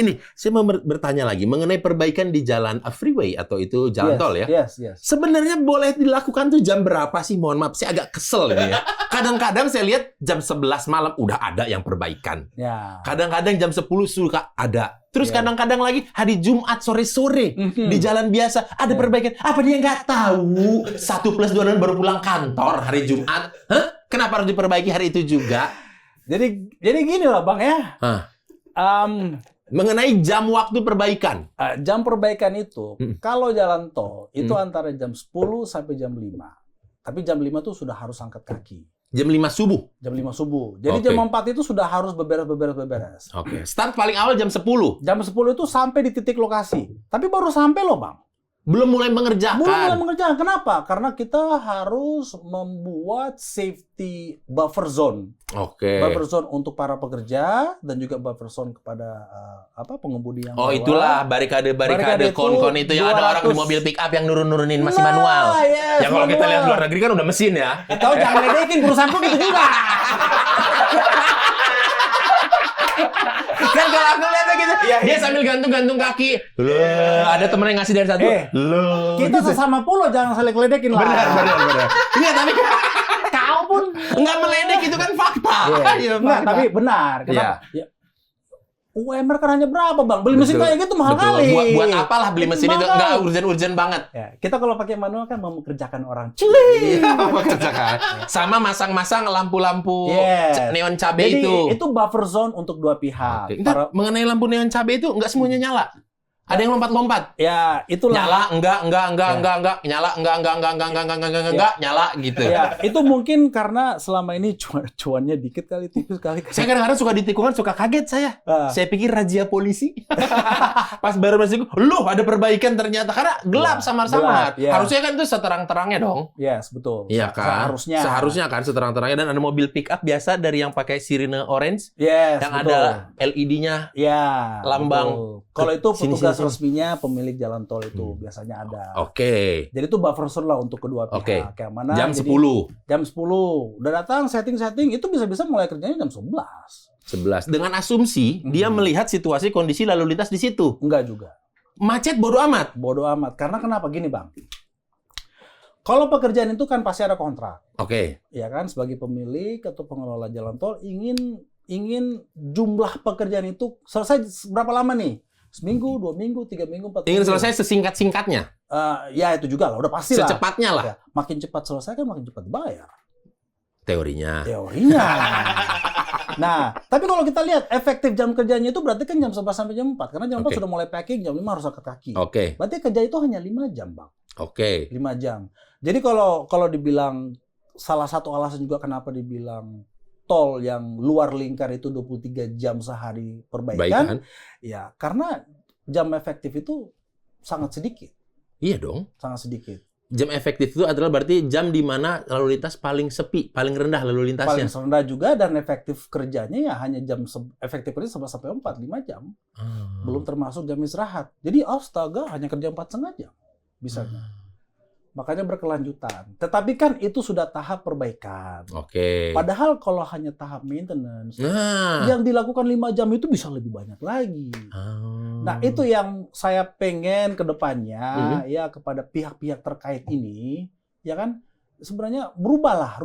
Ini saya mau bertanya lagi mengenai perbaikan di jalan freeway atau itu jalan tol ya. Yes. Sebenarnya boleh dilakukan tuh jam berapa sih? Mohon maaf, saya agak kesel ini ya. Kadang-kadang saya lihat jam 11 malam udah ada yang perbaikan. Ya. Kadang-kadang jam 10 suka ada. Terus kadang-kadang lagi hari Jumat sore-sore di jalan biasa ada perbaikan. Apa dia nggak tahu 1+2 baru pulang kantor hari Jumat? Kenapa harus diperbaiki hari itu juga? Jadi gini lah, Bang ya. Mengenai jam waktu perbaikan. Jam perbaikan itu kalau jalan tol itu antara jam 10 sampai jam 5. Tapi jam 5 tuh sudah harus angkat kaki. Jam 5 subuh? Jam 5 subuh. Jadi jam 4 itu sudah harus beberes. Oke. Start paling awal jam 10? Jam 10 itu sampai di titik lokasi. Tapi baru sampai loh, Bang. Belum mulai mengerjakan. Kenapa? Karena kita harus membuat safety buffer zone. Oke. Buffer zone untuk para pekerja dan juga buffer zone kepada pengemudi yang lewat. Itulah barikade Barikade kon itu yang ada orang di mobil pick up yang nurunin masih manual. Yes, Ya kalau kita lihat luar negeri kan udah mesin ya. Kau jangan ledekin perusahaan pun gitu juga. Kan kalau aku lihat gitu, dia sambil gantung kaki. Loh, ada temen yang ngasih dari satu. Loh. Kita sesama pulau jangan saling ledekin lah. Benar. Iya, tapi Kau pun nggak meledek itu kan fakta. Enggak, tapi benar. Kenapa? Ya. UMR kan hanya berapa, Bang? Beli mesin Betul. kayak gitu mahal Betul. kali. Buat apalah beli mesin itu? Mahal. Nggak urgent-urgent banget. Ya, kita kalau pakai manual kan mempekerjakan orang. Iya, pekerjaan. Sama masang-masang lampu-lampu Yes. neon cabai Jadi itu. buffer zone untuk dua pihak. Oke. Ntar, mengenai lampu neon cabai itu nggak semuanya nyala. Ada yang lompat-lompat. Ya, itulah. Nyala, enggak, Ya. nyala, enggak, nyala gitu. Ya, itu mungkin karena selama ini cuannya dikit kali, tipis kali. Saya kadang-kadang suka di tikungan, suka kaget saya. Ah. Saya pikir razia polisi. Pas baru masuk, loh ada perbaikan ternyata. Karena gelap, Ya, samar-samar. gelap, ya. Harusnya kan itu seterang-terangnya dong. Yes, betul. Iya kan? Seharusnya. kan seterang-terangnya. Dan ada mobil pick up biasa dari yang pakai sirine orange. Yes, Yang betul. ada LED-nya. Ya, lambang betul. Kalau itu sini, petugas sini. resminya pemilik jalan tol itu biasanya ada. Oke. Jadi itu buffer zone lah untuk kedua pihak. Oke. Yang mana Jam jadi 10. Jam 10. Udah datang setting-setting itu bisa-bisa mulai kerjanya jam 11. 11. Dengan asumsi dia melihat situasi kondisi lalu lintas di situ. Enggak juga. Macet bodo amat. Bodoh amat. Karena kenapa gini, Bang? Kalau pekerjaan itu kan pasti ada kontrak. Oke. Ya kan, sebagai pemilik atau pengelola jalan tol ingin jumlah pekerjaan itu selesai berapa lama nih? Seminggu, 2 minggu, 3 minggu, 4 Ingin minggu. selesai sesingkat-singkatnya. Ya itu juga lah, udah pasti lah. Secepatnya lah. Ya, makin cepat selesai kan makin cepat dibayar. Teorinya. Teorinya. Nah, tapi kalau kita lihat efektif jam kerjanya itu berarti kan jam 11 sampai jam 4. Karena jam 4 Oke. sudah mulai packing, jam 5 harus angkat kaki. Oke. Berarti kerja itu hanya 5 jam, Bang. Oke. 5 jam. Jadi kalau dibilang salah satu alasan juga kenapa dibilang tol yang luar lingkar itu 23 jam sehari perbaikan, Baikan. ya karena jam efektif itu sangat sedikit, Iya dong. sangat sedikit. Jam efektif itu adalah berarti jam di mana lalu lintas paling sepi, paling rendah lalu lintasnya. Paling rendah juga dan efektif kerjanya ya hanya jam efektif kerja 11 sampai 4, 5 jam. Belum termasuk jam istirahat. Jadi astaga hanya kerja 4,5 jam bisanya. Makanya berkelanjutan. Tetapi kan itu sudah tahap perbaikan. Oke. Padahal kalau hanya tahap maintenance, Nah. yang dilakukan 5 jam itu bisa lebih banyak lagi. Nah, itu yang saya pengen ke depannya ya kepada pihak-pihak terkait ini, ya kan? Sebenarnya rubahlah.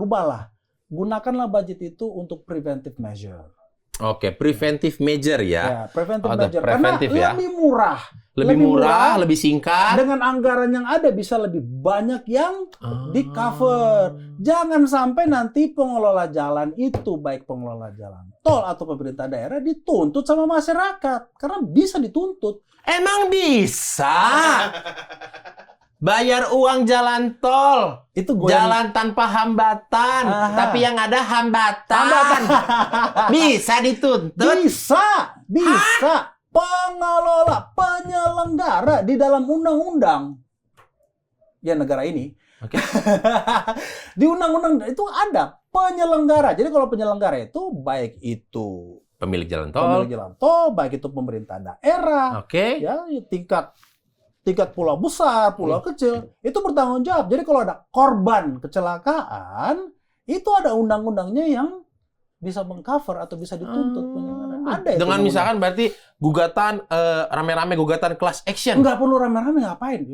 Gunakanlah budget itu untuk preventive measure. Oke, preventive measure ya. Ya, preventive Ada measure preventif karena ya. lebih murah. Lebih murah, lebih singkat. Dengan anggaran yang ada bisa lebih banyak yang di cover. Jangan sampai nanti pengelola jalan itu, baik pengelola jalan tol atau pemerintah daerah dituntut sama masyarakat. Karena bisa dituntut. Emang bisa? Bayar uang jalan tol. Itu gue Jalan tanpa hambatan. Aha. Tapi yang ada hambatan. Bisa dituntut. Bisa. Pengelola, penyelenggara di dalam undang-undang. Ya negara ini. Oke. Di undang-undang itu ada penyelenggara. Jadi kalau penyelenggara itu baik itu Pemilik jalan tol. pemilik jalan tol, baik itu pemerintah daerah, Oke. ya tingkat pulau besar, pulau kecil, itu bertanggung jawab. Jadi kalau ada korban kecelakaan, itu ada undang-undangnya yang bisa mengcover atau bisa dituntut penyelenggara. Ada itu Dengan undang-undang. misalkan berarti gugatan rame-rame gugatan class action. Nggak perlu rame-rame ngapain?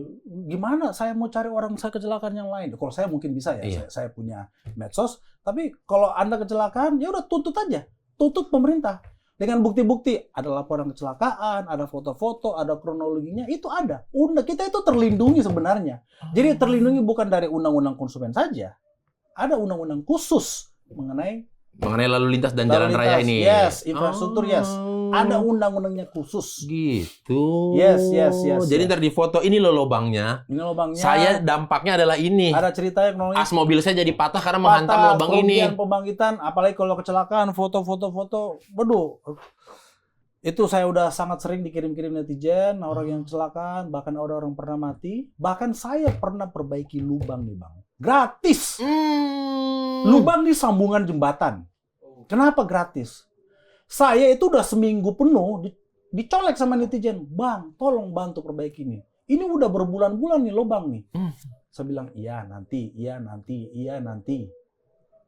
Gimana saya mau cari orang saya kecelakaan yang lain? Kalau saya mungkin bisa ya, Iya. saya punya medsos. Tapi kalau Anda kecelakaan, ya udah tuntut aja. Tuntut pemerintah. Dengan bukti-bukti, ada laporan kecelakaan, ada foto-foto, ada kronologinya, itu ada. Kita itu terlindungi sebenarnya. Jadi terlindungi bukan dari undang-undang konsumen saja. Ada undang-undang khusus mengenai Mengenai lalu lintas dan lalu jalan raya lintas. ini. Yes, infrastruktur, yes. Oh. Ada undang-undangnya khusus. Gitu. Yes. Jadi ntar di foto ini loh lubangnya. Ini lubangnya. Saya dampaknya adalah ini. Ada ceritanya kronologi. As mobil saya jadi patah karena menghantam lubang ini. Kerugian pembangkitan, apalagi kalau kecelakaan, foto-foto. Waduh. Itu saya udah sangat sering dikirim-kirim netizen, orang yang kecelakaan, bahkan orang pernah mati. Bahkan saya pernah perbaiki lubang nih, Bang. Gratis. Lubang di sambungan jembatan. Kenapa gratis? Saya itu udah seminggu penuh dicolek sama netizen. Bang, tolong bantu perbaiki ini. Ini udah berbulan-bulan nih lubang nih. Saya bilang, iya nanti.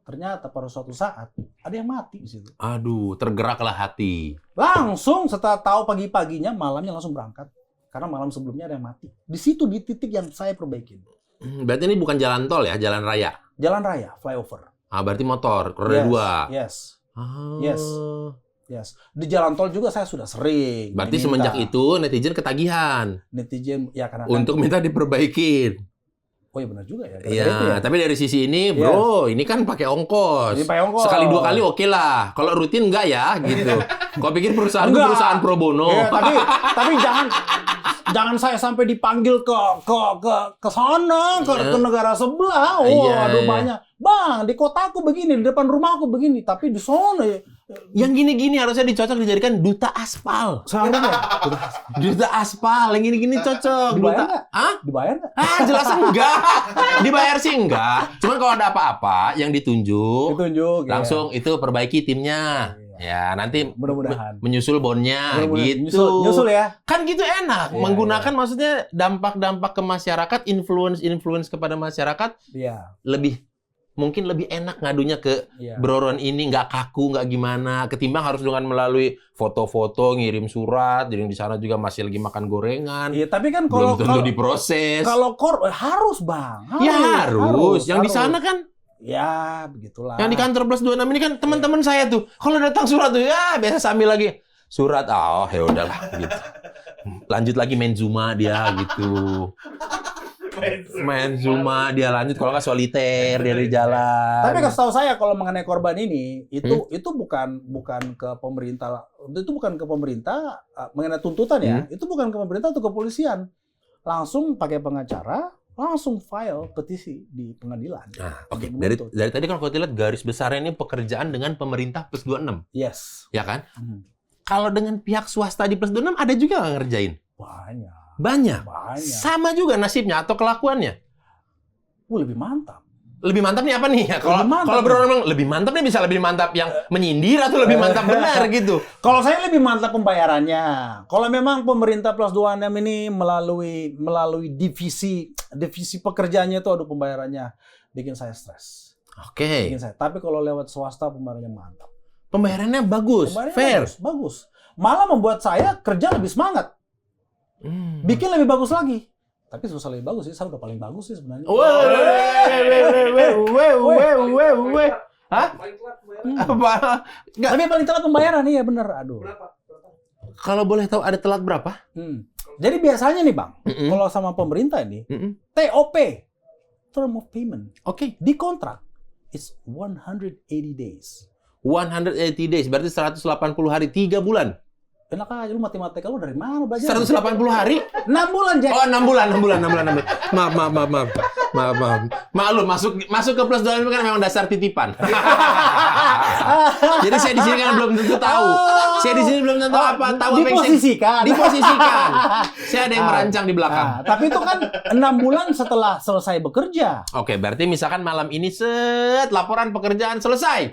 Ternyata pada suatu saat ada yang mati di situ. Aduh, tergeraklah hati. Langsung setelah tahu pagi-paginya, malamnya langsung berangkat. Karena malam sebelumnya ada yang mati. Di situ di titik yang saya perbaikin. Berarti ini bukan jalan tol ya, jalan raya. Jalan raya, flyover. Berarti motor, roda dua. Yes. Ah. Yes. Yes. Di jalan tol juga saya sudah sering. Berarti diminta. semenjak itu netizen ketagihan Netizen ya karena untuk minta diperbaikin. oh iya benar juga ya. Gara-gara Iya, itu ya. tapi dari sisi ini, bro, ini kan pakai ongkos. Ini pakai ongkos. Sekali 2 kali oke lah. Kalau rutin enggak ya, gitu. Kau pikir perusahaan itu Enggak. perusahaan pro bono? Iya, tapi jangan saya sampai dipanggil ke sana ke negara sebelah. Oh, Iya. aduh banyak. Bang, di kotaku begini, di depan rumahku begini, tapi di sana ya. Yang gini-gini harusnya dicocok dijadikan duta aspal. Sana ya. Duta aspal, yang gini-gini cocok. Dibayar Duta, nggak? Hah? Dibayar nggak? Jelas enggak. Dibayar sih enggak. Cuman kalau ada apa-apa yang ditunjuk, Ditunjuk. ya. langsung itu perbaiki timnya. Ya, nanti Mudah-mudahan. menyusul bonnya Mudah-mudahan. gitu. Nyusul ya. Kan gitu enak. Iya, Menggunakan maksudnya dampak-dampak ke masyarakat, influence kepada masyarakat Iya. mungkin lebih enak ngadunya ke Iya. Broron ini, nggak kaku, nggak gimana, ketimbang harus dengan melalui foto-foto, ngirim surat, jadi di sana juga masih lagi makan gorengan, Iya, tapi kan belum kalau tentu diproses. kalau harus Bang. Ya harus. Yang di harus. sana kan, Ya, begitulah. yang di kantor Plus 26 ini kan teman-teman saya tuh, kalau datang surat tuh ya biasa sambil lagi surat, oh ya udahlah gitu. Lanjut lagi main Zuma dia gitu. Main Zuma dia lanjut, kalau nggak soliter dia di jalan. Tapi kasih tahu saya kalau mengenai korban ini itu bukan ke pemerintah, itu bukan ke pemerintah mengenai tuntutan ya, itu bukan ke pemerintah atau kepolisian. Langsung pakai pengacara, langsung file petisi di pengadilan. Nah, oke. Untuk Dari menuntut. tadi kan kalau kita lihat garis besarnya ini pekerjaan dengan pemerintah Plus 26, Yes. ya kan? Hmm. Kalau dengan pihak swasta di Plus 26 ada juga nggak ngerjain? Banyak. Banyak. Sama. Sama juga nasibnya atau kelakuannya. Lebih mantap. Lebih mantap nih apa nih? Kalau Lebih mantap kalau beroran bilang lebih mantap nih, bisa lebih mantap yang menyindir atau lebih mantap benar gitu. Kalau saya lebih mantap pembayarannya. Kalau memang pemerintah Plus 26 ini melalui divisi pekerjaannya itu aduh pembayarannya bikin saya stres. Oke. Bikin saya. Tapi kalau lewat swasta pembayarannya mantap. Pembayarannya bagus, Pembayarannya fair. bagus. Malah membuat saya kerja lebih semangat. Bikin lebih bagus lagi. Tapi susah lebih bagus sih. Saya udah paling bagus sih sebenarnya. Weh. Hah? Paling telat bayar. Apa? Nggak. Tapi paling telat pembayaran iya bener. Aduh. Berapa? Kalau boleh tahu ada telat berapa? Jadi biasanya nih Bang, Mm-mm. kalau sama pemerintah ini, Mm-mm. TOP, Term of Payment, Oke. di kontrak, it's 180 days. 180 days, berarti 180 hari, 3 bulan. Enak aja lu matematika lu dari mana belajar? 180 hari? 6 bulan, Jack. Oh, 6 bulan. Maaf. Maklum, masuk ke Plus 26 kan memang dasar titipan. Jadi saya di sini kan belum tentu tahu. Saya di sini belum tentu tahu apa yang saya- Diposisikan. diposisikan. Saya ada yang merancang di belakang. Nah, tapi itu kan 6 bulan setelah selesai bekerja. Oke, berarti misalkan malam ini laporan pekerjaan selesai.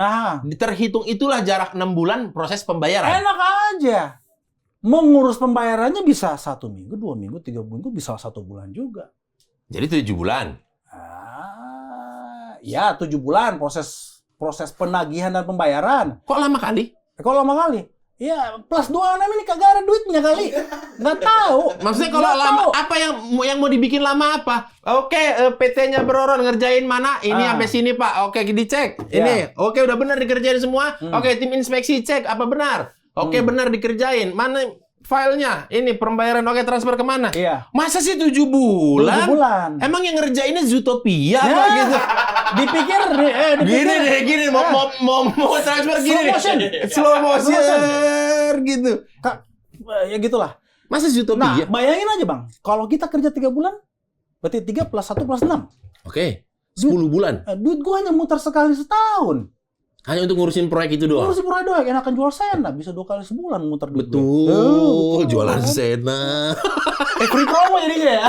Terhitung itulah jarak 6 bulan proses pembayaran. Enak aja. Mengurus pembayarannya bisa 1 minggu, 2 minggu, 3 minggu, bisa 1 bulan juga. Jadi 7 bulan. Ya 7 bulan proses penagihan dan pembayaran. Kok lama kali? Kok lama kali? Ya Plus 26 ini kagak ada duitnya kali. Nggak tahu. Maksudnya kalau Nggak lama, tahu. apa yang mau dibikin lama apa? Oke, PT-nya Broron ngerjain mana? Ini sampai sini, Pak. Oke, dicek. Ini. Oke, udah benar dikerjain semua. Oke, tim inspeksi cek apa benar. Oke, benar dikerjain. Mana filenya? Ini pembayaran. Oke, transfer kemana? Iya. Masa sih 7 bulan? 7 bulan. Emang yang ngerjainnya Zootopia Ya, apa gitu? Dipikir Gini mau transfer gini. Slow motion. Slow motion gitu. Ya gitulah. Masa Nah, Zootopia? bayangin aja Bang, kalau kita kerja 3 bulan, berarti 3 plus 1 plus 6. Oke, 10 bulan. Duit gua hanya muter sekali setahun. Hanya untuk ngurusin proyek itu doang. Kalau si Pura doang, enakan jual sena, bisa 2 kali sebulan muter duit. Betul, jualan Sena. Free promo jadinya ya.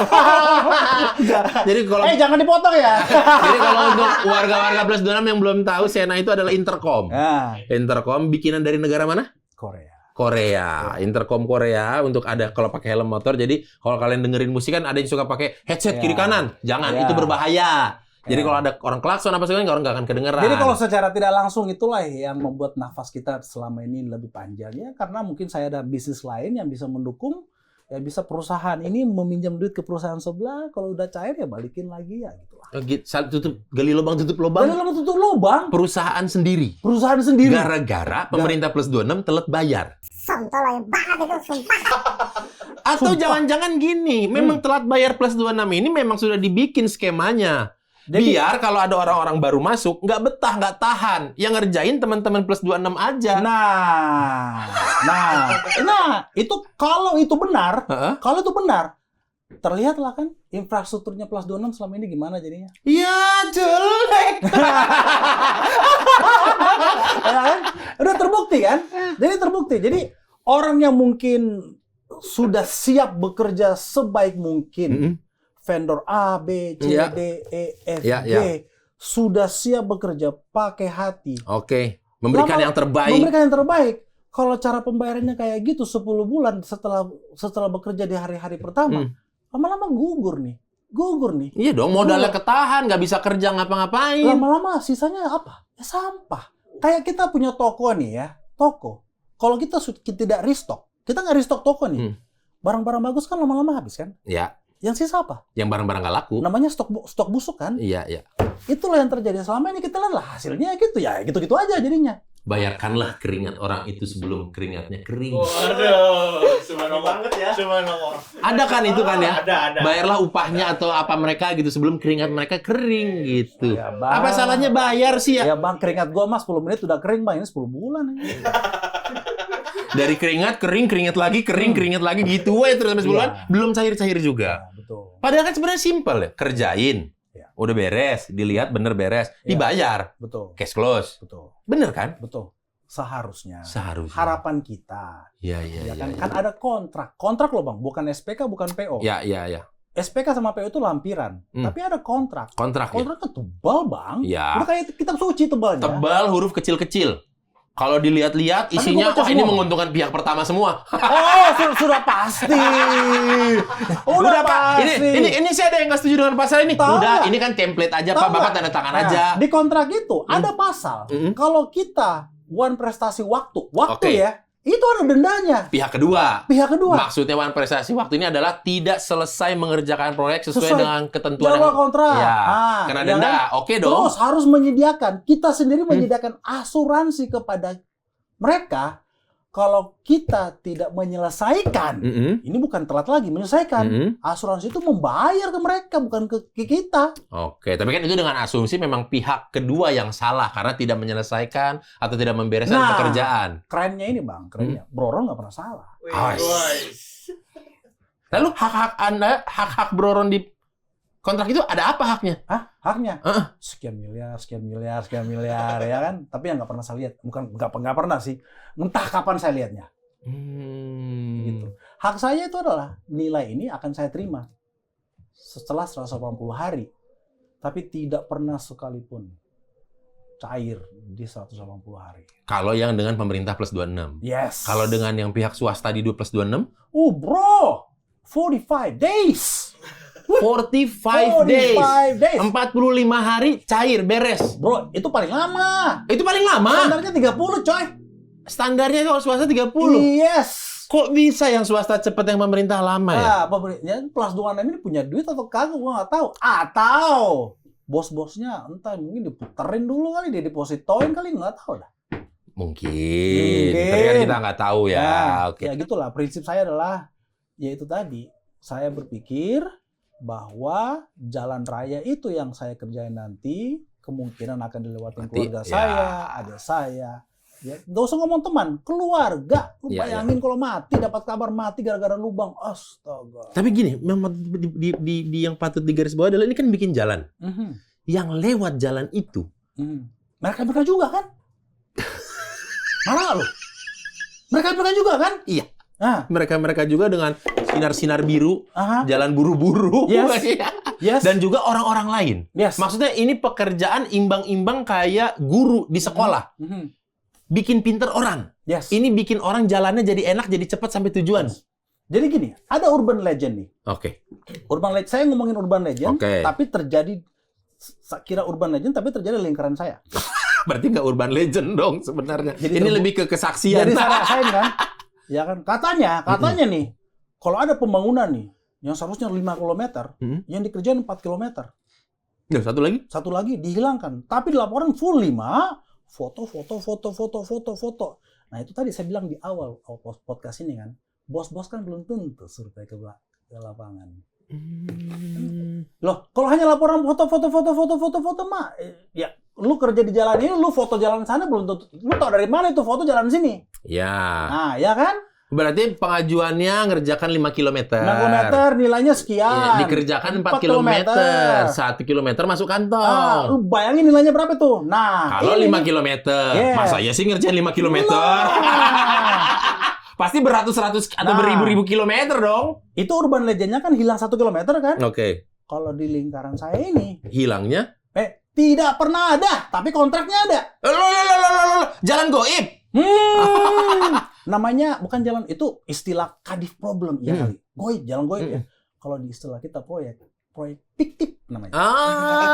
Jadi kalau Jangan dipotong ya. jadi kalau untuk warga-warga Plus 26 yang belum tahu, Sena itu adalah intercom. Nah, Intercom bikinan dari negara mana? Korea. Korea. Intercom Korea untuk ada kalau pakai helm motor. Jadi kalau kalian dengerin musik kan ada yang suka pakai headset kiri kanan. Jangan, itu berbahaya. Jadi kalau ada orang klakson apa segala orang nggak akan kedengeran. Jadi kalau secara tidak langsung itulah yang membuat nafas kita selama ini lebih panjang ya, karena mungkin saya ada bisnis lain yang bisa mendukung Ya bisa perusahaan ini meminjam duit ke perusahaan sebelah, kalau udah cair ya balikin lagi ya gitu lah. Gali lubang tutup Dan lubang. lama tutup lubang, Perusahaan sendiri. perusahaan sendiri. Gara-gara pemerintah plus 26 telat bayar. Sontoloy banget itu, sumpah. Atau Sumpah. jangan-jangan gini, memang telat bayar plus 26 ini memang sudah dibikin skemanya. Jadi- Biar kalau ada orang-orang baru masuk, nggak betah, nggak tahan. Yang ngerjain teman-teman plus 26 aja. Nah, itu kalau itu benar, Heeh. terlihatlah kan infrastrukturnya plus 26 selama ini gimana jadinya. Ya, jelek. Ya kan? Udah terbukti kan? Jadi terbukti. Jadi orang yang mungkin sudah siap bekerja sebaik mungkin, Mm-mm. vendor A, B, C, Ya. D, E, F, Ya, G, ya. sudah siap bekerja pakai hati. Oke, memberikan Lama- yang terbaik. Memberikan yang terbaik. Kalau cara pembayarannya kayak gitu 10 bulan setelah bekerja di hari-hari pertama, lama-lama gugur nih. Iya dong, modalnya ketahan, nggak bisa kerja ngapa-ngapain. Lama-lama sisanya apa? Ya sampah. Kayak kita punya toko nih ya, toko. Kalau kita tidak restock, kita nggak restock toko nih. Barang-barang bagus kan lama-lama habis kan? Ya, Yang sisa apa? yang barang-barang nggak laku. Namanya stok busuk kan? Iya, iya. Itulah yang terjadi selama ini, kita lihat lah hasilnya gitu ya, gitu-gitu aja jadinya. Bayarkanlah keringat orang itu sebelum keringatnya kering. Waduh, subhanallah banget ya. Subhanallah. Ada kan itu kan ya? Ada. Bayarlah upahnya atau apa mereka gitu sebelum keringat mereka kering gitu. Ya, Bang. Apa salahnya bayar sih ya? Ya bang, keringat gua mas 10 menit udah kering bang, ini 10 bulan aja. Dari keringat kering, keringat lagi, kering, keringat lagi gitu aja terus sampai 10 bulan, Iya. belum cair-cair juga. Ya, betul. Padahal kan sebenarnya simpel ya, kerjain. Iya. Udah beres, dilihat bener beres, Iya. dibayar. Betul. Cash close. Betul. Bener kan? Betul. Seharusnya. Seharusnya. Harapan kita. Iya, iya, Ya iya. kan, iya. kan ada kontrak. Kontrak loh bang, bukan SPK, bukan PO. Ya, ya, ya. SPK sama PO itu lampiran. Tapi ada kontrak. Kontrak ya. Kontraknya tebal bang. Ya. Udah kayak kitab suci tebalnya. Tebal, huruf kecil-kecil. Kalau dilihat-lihat Tapi isinya, gua baca wah ini semua. menguntungkan pihak pertama semua. Oh, sudah pasti. Udah Pak. pasti. Ini sih ada yang nggak setuju dengan pasal ini. Tahu Udah, nggak? ini kan template aja Tahu Pak. Bapak nggak? tanda tangan Nah, aja. Di kontrak itu ada pasal. Kalau kita one prestasi waktu Oke. ya, itu ada dendanya. Pihak kedua. Pihak kedua. Maksudnya one prestasi waktu ini adalah tidak selesai mengerjakan proyek sesuai Sesuai dengan ketentuan jadwal kontrak. Ya, Ah, kena ya denda. kan? Oke dong. Terus harus menyediakan, kita sendiri menyediakan asuransi kepada mereka kalau kita tidak menyelesaikan. Mm-mm. Ini bukan telat lagi, menyelesaikan. Mm-mm. Asuransi itu membayar ke mereka, bukan ke kita. Oke, tapi kan itu dengan asumsi memang pihak kedua yang salah karena tidak menyelesaikan atau tidak membereskan Nah. pekerjaan. Kerennya ini bang, kerennya. Bro Ron nggak pernah salah. Lalu hak-hak Anda, hak-hak Bro Ron di kontrak itu ada apa haknya? Hah? Haknya? Heeh. Sekian miliar, ya kan? Tapi yang nggak pernah saya lihat. Bukan nggak pernah sih. Entah kapan saya lihatnya. Gitu. Hak saya itu adalah nilai ini akan saya terima setelah 180 hari. Tapi tidak pernah sekalipun cair di 180 hari. Kalau yang dengan pemerintah plus 26. Yes. Kalau dengan yang pihak swasta di 2 plus 26, Bro! 45 days! 45 days. 45 days! 45 hari cair, beres. Bro, itu paling lama. Itu paling lama. Standarnya 30, coy. Standarnya kalau swasta 30. Yes. Kok bisa yang swasta cepat yang pemerintah lama ya? Nah, pemerintah plus 26 ini punya duit atau kagak gua nggak tahu. Atau bos-bosnya entah mungkin diputerin dulu kali, dia depositoin kali, nggak tahu dah. Mungkin. Tapi kan kita nggak tahu ya. Nah, Oke. ya gitulah. Prinsip saya adalah yaitu tadi, saya berpikir bahwa jalan raya itu yang saya kerjain nanti kemungkinan akan dilewatin Nanti, keluarga ya. saya, adik saya. Ya, nggak usah ngomong teman, keluarga. Lu Ya, bayangin kalau mati, dapat kabar mati gara-gara lubang. Astaga. Tapi gini, memang di yang patut digarisbawahi adalah ini kan bikin jalan. Mhm, Yang lewat jalan itu, mhm. Mereka juga kan? Mana lu? Mereka juga kan? Iya. Ah, mereka juga dengan sinar-sinar biru, aha, jalan buru-buru, Yes. Iya. yes, dan juga orang-orang lain. yes. Maksudnya ini pekerjaan imbang-imbang kayak guru di sekolah. Mhm, Bikin pinter orang. yes. Ini bikin orang jalannya jadi enak, jadi cepat sampai tujuan. Jadi gini, ada urban legend nih. Oke. Urban legend, saya ngomongin urban legend, Oke. tapi terjadi, kira urban legend, tapi terjadi di lingkaran saya. Berarti nggak urban legend dong sebenarnya. Jadi Ini lebih ke kesaksian. Jadi saya rasain kan, ya kan, katanya nih, Kalau ada pembangunan nih, yang seharusnya 5 km, yang dikerjain 4 km. Ya, satu lagi? Satu lagi dihilangkan. Tapi di laporan full 5, foto. Nah itu tadi saya bilang di awal podcast ini kan, bos-bos kan belum tentu survei ke lapangan. Loh, kalau hanya laporan foto mah, ya lu kerja di jalan ini, lu foto jalan sana belum tentu. Lu tau dari mana itu foto jalan sini? Ya. Nah, ya kan? Berarti pengajuannya ngerjakan 5 km. 5 km nilainya sekian. Ya, dikerjakan 4 km. 1 km masuk kantong. Lu bayangin nilainya berapa tuh? Nah, kalau 5 km, Yes. masa ya sih ngerjain 5 km? Pasti beratus-ratus atau beribu-ribu kilometer dong. Itu urban legendnya kan hilang 1 km kan? Oke. Kalau di lingkaran saya ini, Hilangnya? tidak pernah ada, tapi kontraknya ada. Loh. Jalan goib. Namanya bukan jalan, itu istilah kadif problem ya kali. Goib, jalan goib ya. Kalau di istilah kita proyek fiktif namanya.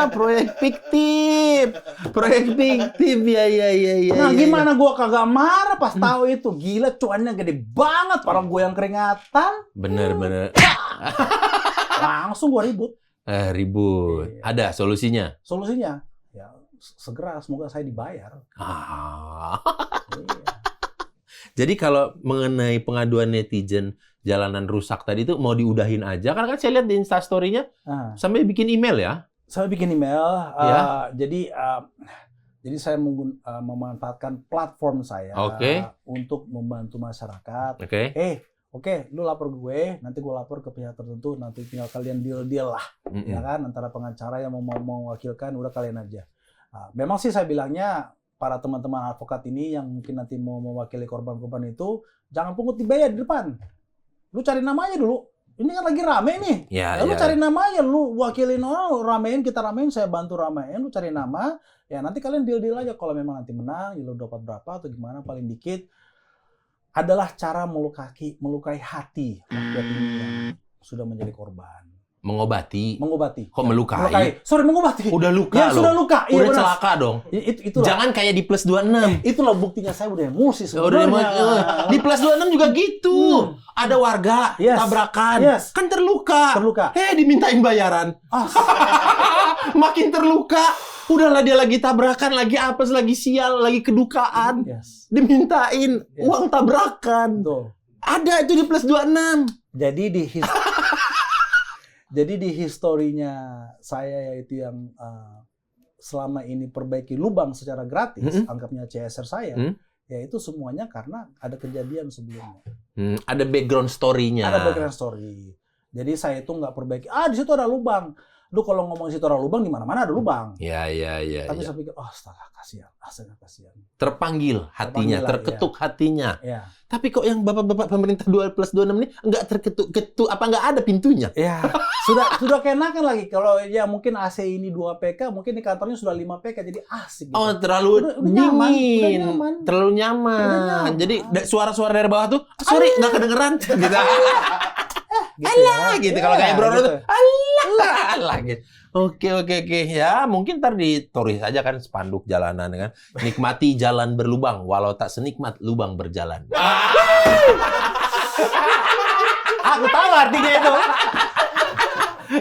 Proyek fiktif. Ya. Nah, gimana gua kagak marah pas tahu itu. Gila, cuannya gede banget. Orang gua yang keringatan. Bener. Langsung gua ribut. Ribut. Iya. Ada solusinya? Solusinya, ya segera semoga saya dibayar. Iya. Jadi kalau mengenai pengaduan netizen jalanan rusak tadi itu mau diudahin aja, karena kan saya lihat di Instastory-nya sampai bikin email ya. Saya bikin email, Ya. jadi saya memanfaatkan platform saya Oke. untuk membantu masyarakat. Oke. Oke, lu lapor gue, nanti gue lapor ke pihak tertentu, nanti tinggal kalian deal lah, ya kan, antara pengacara yang mau mewakilkan, udah kalian aja. Memang sih saya bilangnya, para teman-teman advokat ini yang mungkin nanti mau mewakili korban-korban itu, jangan pungut dibayar di depan. Lu cari namanya dulu. Ini kan lagi rame nih. Lu cari namanya, lu wakilin orang, lu ramein, kita ramein, saya bantu ramein, lu cari nama, ya nanti kalian deal aja. Kalau memang nanti menang, ya lu dapat berapa atau gimana, paling dikit. Adalah cara melukai hati rakyat ini yang sudah menjadi korban. Mengobati. Kok melukai? Sorry, mengobati. Udah luka Ya, loh. sudah luka. Udah Iya, celaka dong. Itulah. Jangan kayak di plus 26. Itulah buktinya saya udah emosi Udah sebenarnya. di plus 26 juga gitu. Ada warga tabrakan. Kan terluka. Dimintain bayaran. Makin terluka. Udahlah dia lagi tabrakan, lagi apes, lagi sial, lagi kedukaan. Dimintain uang tabrakan. Betul. Ada itu di plus 26. Jadi di historinya saya yaitu yang selama ini perbaiki lubang secara gratis, anggapnya CSR saya, ya itu semuanya karena ada kejadian sebelumnya. Ada background story-nya. Ada background story. Jadi saya itu nggak perbaiki, di situ ada lubang. Lu kalau ngomong situ ada lubang, di mana-mana ada lubang. Iya. Tapi saya pikir, astaga kasihan. Terpanggil hatinya, terketuk hatinya. Ya. Tapi kok yang bapak-bapak pemerintah 2 plus 26 ini nggak terketuk-ketuk, apa nggak ada pintunya? Ya, sudah keenakan lagi. Kalau ya mungkin AC ini 2 PK, mungkin di kantornya sudah 5 PK, jadi asik. Gitu. Oh, terlalu dingin. Terlalu nyaman. Jadi suara-suara dari bawah tuh, sorry, nggak kedengeran. Gitu. Gitu. Kalau kayak bro tuh, alah gitu. Oke. Ya, mungkin ntar ditulis aja kan spanduk jalanan kan. Nikmati jalan berlubang, walau tak senikmat lubang berjalan. Aku tahu artinya itu.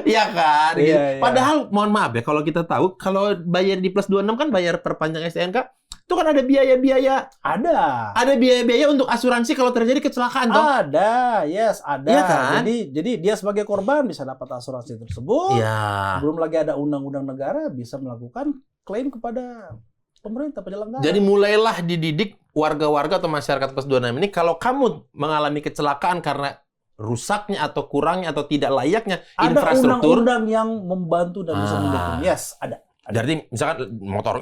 Iya kan? Iya, Gitu. iya. Padahal, mohon maaf ya, kalau kita tahu, kalau bayar di plus 26 kan bayar perpanjang STNK, itu kan ada biaya-biaya. Ada biaya-biaya untuk asuransi kalau terjadi kecelakaan, toh? Ada. Iya kan? Jadi dia sebagai korban bisa dapat asuransi tersebut. Iya. Belum lagi ada undang-undang negara bisa melakukan klaim kepada pemerintah penyelenggara. Jadi mulailah dididik warga-warga atau masyarakat plus 26 ini, kalau kamu mengalami kecelakaan karena rusaknya atau kurangnya atau tidak layaknya infrastruktur. Ada undang-undang yang membantu dan bisa mendukung. Yes, ada. Jadi misalkan motor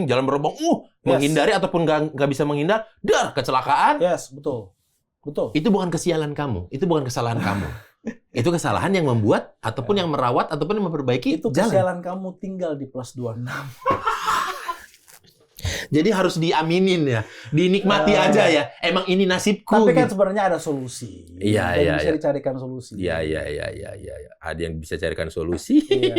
jalan berlubang, menghindari ataupun nggak bisa menghindar, kecelakaan. Yes, betul. Itu bukan kesialan kamu, itu bukan kesalahan kamu. Itu kesalahan yang membuat ataupun yang merawat ataupun yang memperbaiki itu jalan. kesialan kamu tinggal di plus 26. Jadi harus diaminin ya, dinikmati aja ya. Emang ini nasibku. Tapi kan gitu. sebenarnya ada solusi. Iya, Dan iya, bisa iya. dicarikan solusi. Iya. Ada yang bisa carikan solusi. Iya.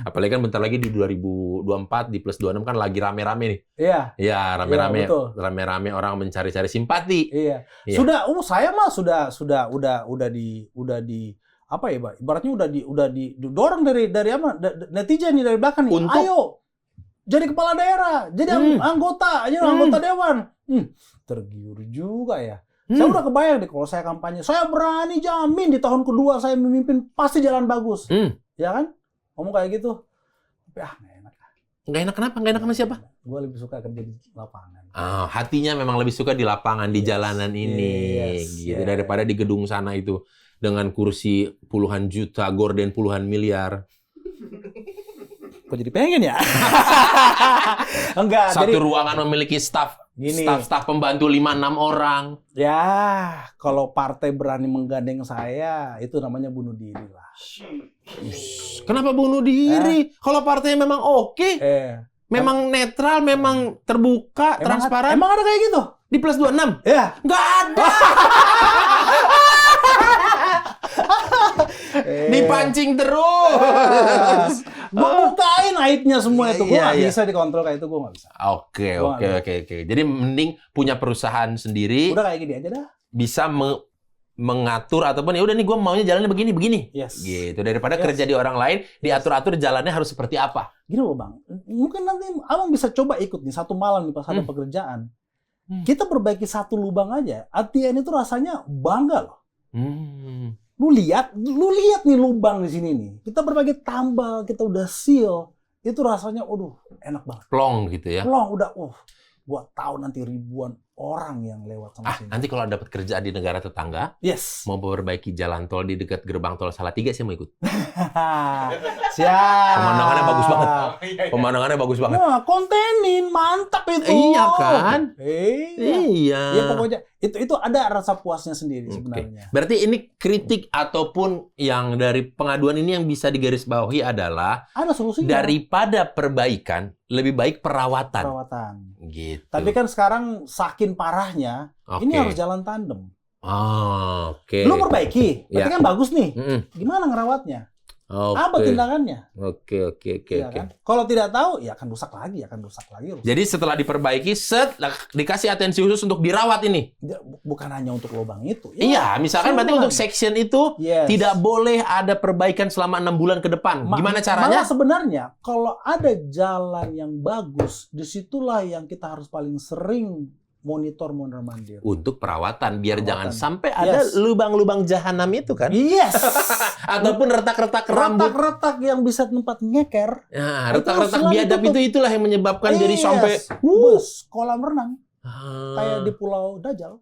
Apalagi kan bentar lagi di 2024 di plus 26 kan lagi rame-rame nih. Iya. Iya, rame-rame. Iya, betul. Rame-rame orang mencari-cari simpati. Iya. Iya. Saya mah udah di apa ya, Pak? Ibaratnya udah didorong dari apa? Netizen nih dari belakang nih. Untuk- Ayo. Jadi kepala daerah, jadi anggota dewan. Tergiur juga ya. Saya udah kebayang deh kalau saya kampanye. Saya berani jamin di tahun kedua saya memimpin pasti jalan bagus. Ya kan? Ngomong kayak gitu. Tapi nggak enak. Nggak enak kenapa? Nggak enak sama siapa? Gue lebih suka kerja di lapangan. Hatinya memang lebih suka di lapangan, di jalanan ini. Yes, Gitu. yes. Daripada di gedung sana itu. Dengan kursi puluhan juta, gorden puluhan miliar. Kok jadi pengen ya? Enggak, Satu jadi ruangan memiliki Gini. staf pembantu 5-6 orang. ya kalau partai berani menggandeng saya, itu namanya bunuh diri lah. Kenapa bunuh diri? Kalau partainya memang oke, memang netral, memang terbuka, transparan. Emang ada kayak gitu? Di plus 26? Ya. Nggak ada! Dipancing terus! Gue bukain aibnya semua itu. Gue Iya, nggak iya. bisa dikontrol kayak itu, gue nggak bisa. Oke. Jadi mending punya perusahaan sendiri, Udah kayak gini aja dah. bisa mengatur ataupun ya udah nih gue maunya jalannya begini. Yes. Gitu. Daripada Yes. kerja di orang lain, diatur-atur jalannya harus seperti apa. Gini loh Bang, mungkin nanti Abang bisa coba ikut nih satu malam nih pas ada pekerjaan. Kita perbaiki satu lubang aja, ATN itu rasanya bangga loh. Lu lihat nih lubang di sini nih. Kita perbaiki tambal, kita udah seal, itu rasanya, enak banget. Plong gitu ya. Plong udah, gua tahu nanti ribuan orang yang lewat sama sini. Nanti kalau dapat kerjaan di negara tetangga, Yes. mau perbaiki jalan tol di dekat gerbang tol Salatiga, saya mau ikut. Siap. Pemandangannya bagus banget. Pemandangannya bagus banget. Wah, kontenin, mantap itu. Iya kan? Iya. Iya. Ya pokoknya itu ada rasa puasnya sendiri sebenarnya. Berarti ini kritik ataupun yang dari pengaduan ini yang bisa digarisbawahi adalah Ada solusinya. daripada perbaikan, lebih baik perawatan. perawatan. Gitu. Tapi kan sekarang saking parahnya, ini Oke. harus jalan tandem. Oke. Lu perbaiki, berarti Ya. kan bagus nih. Mm-mm. Gimana ngerawatnya? Oke. Apa tindakannya? Oke. Iya kan? Kalau tidak tahu, ya akan rusak lagi. Jadi setelah diperbaiki, dikasih atensi khusus untuk dirawat ini. Bukan hanya untuk lubang itu. Iya, misalkan berarti semua. untuk section itu Yes. tidak boleh ada perbaikan selama 6 bulan ke depan. Gimana caranya? Malah sebenarnya, kalau ada jalan yang bagus, disitulah yang kita harus paling sering monitor mondar-mandir. Untuk perawatan, biar Perawatan. jangan sampai ada Yes. lubang-lubang jahanam itu kan. Yes. Ataupun retak-retak rambut. Retak-retak yang bisa tempat ngeker. Nah, Itu retak-retak selalu biadab ditutup. itulah yang menyebabkan jadi Yes. sampai Bus, kolam renang. Ah. Kayak di Pulau Dajjal.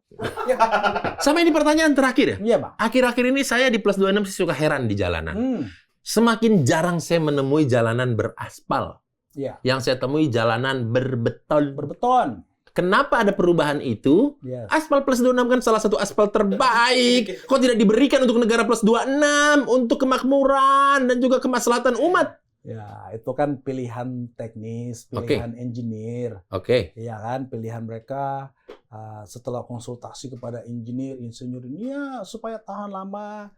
Sama ini pertanyaan terakhir ya. Iya, Bang. Akhir-akhir ini saya di plus 26 sih suka heran di jalanan. Semakin jarang saya menemui jalanan beraspal. Iya. Yang saya temui jalanan berbeton. Berbeton. Kenapa ada perubahan itu? Yes. Aspal plus 26 kan salah satu aspal terbaik. Kok tidak diberikan untuk negara plus 26? Untuk kemakmuran dan juga kemaslahatan umat. Ya, itu kan pilihan teknis, pilihan engineer. Oke. Iya kan, pilihan mereka setelah konsultasi kepada insinyur ini ya supaya tahan lama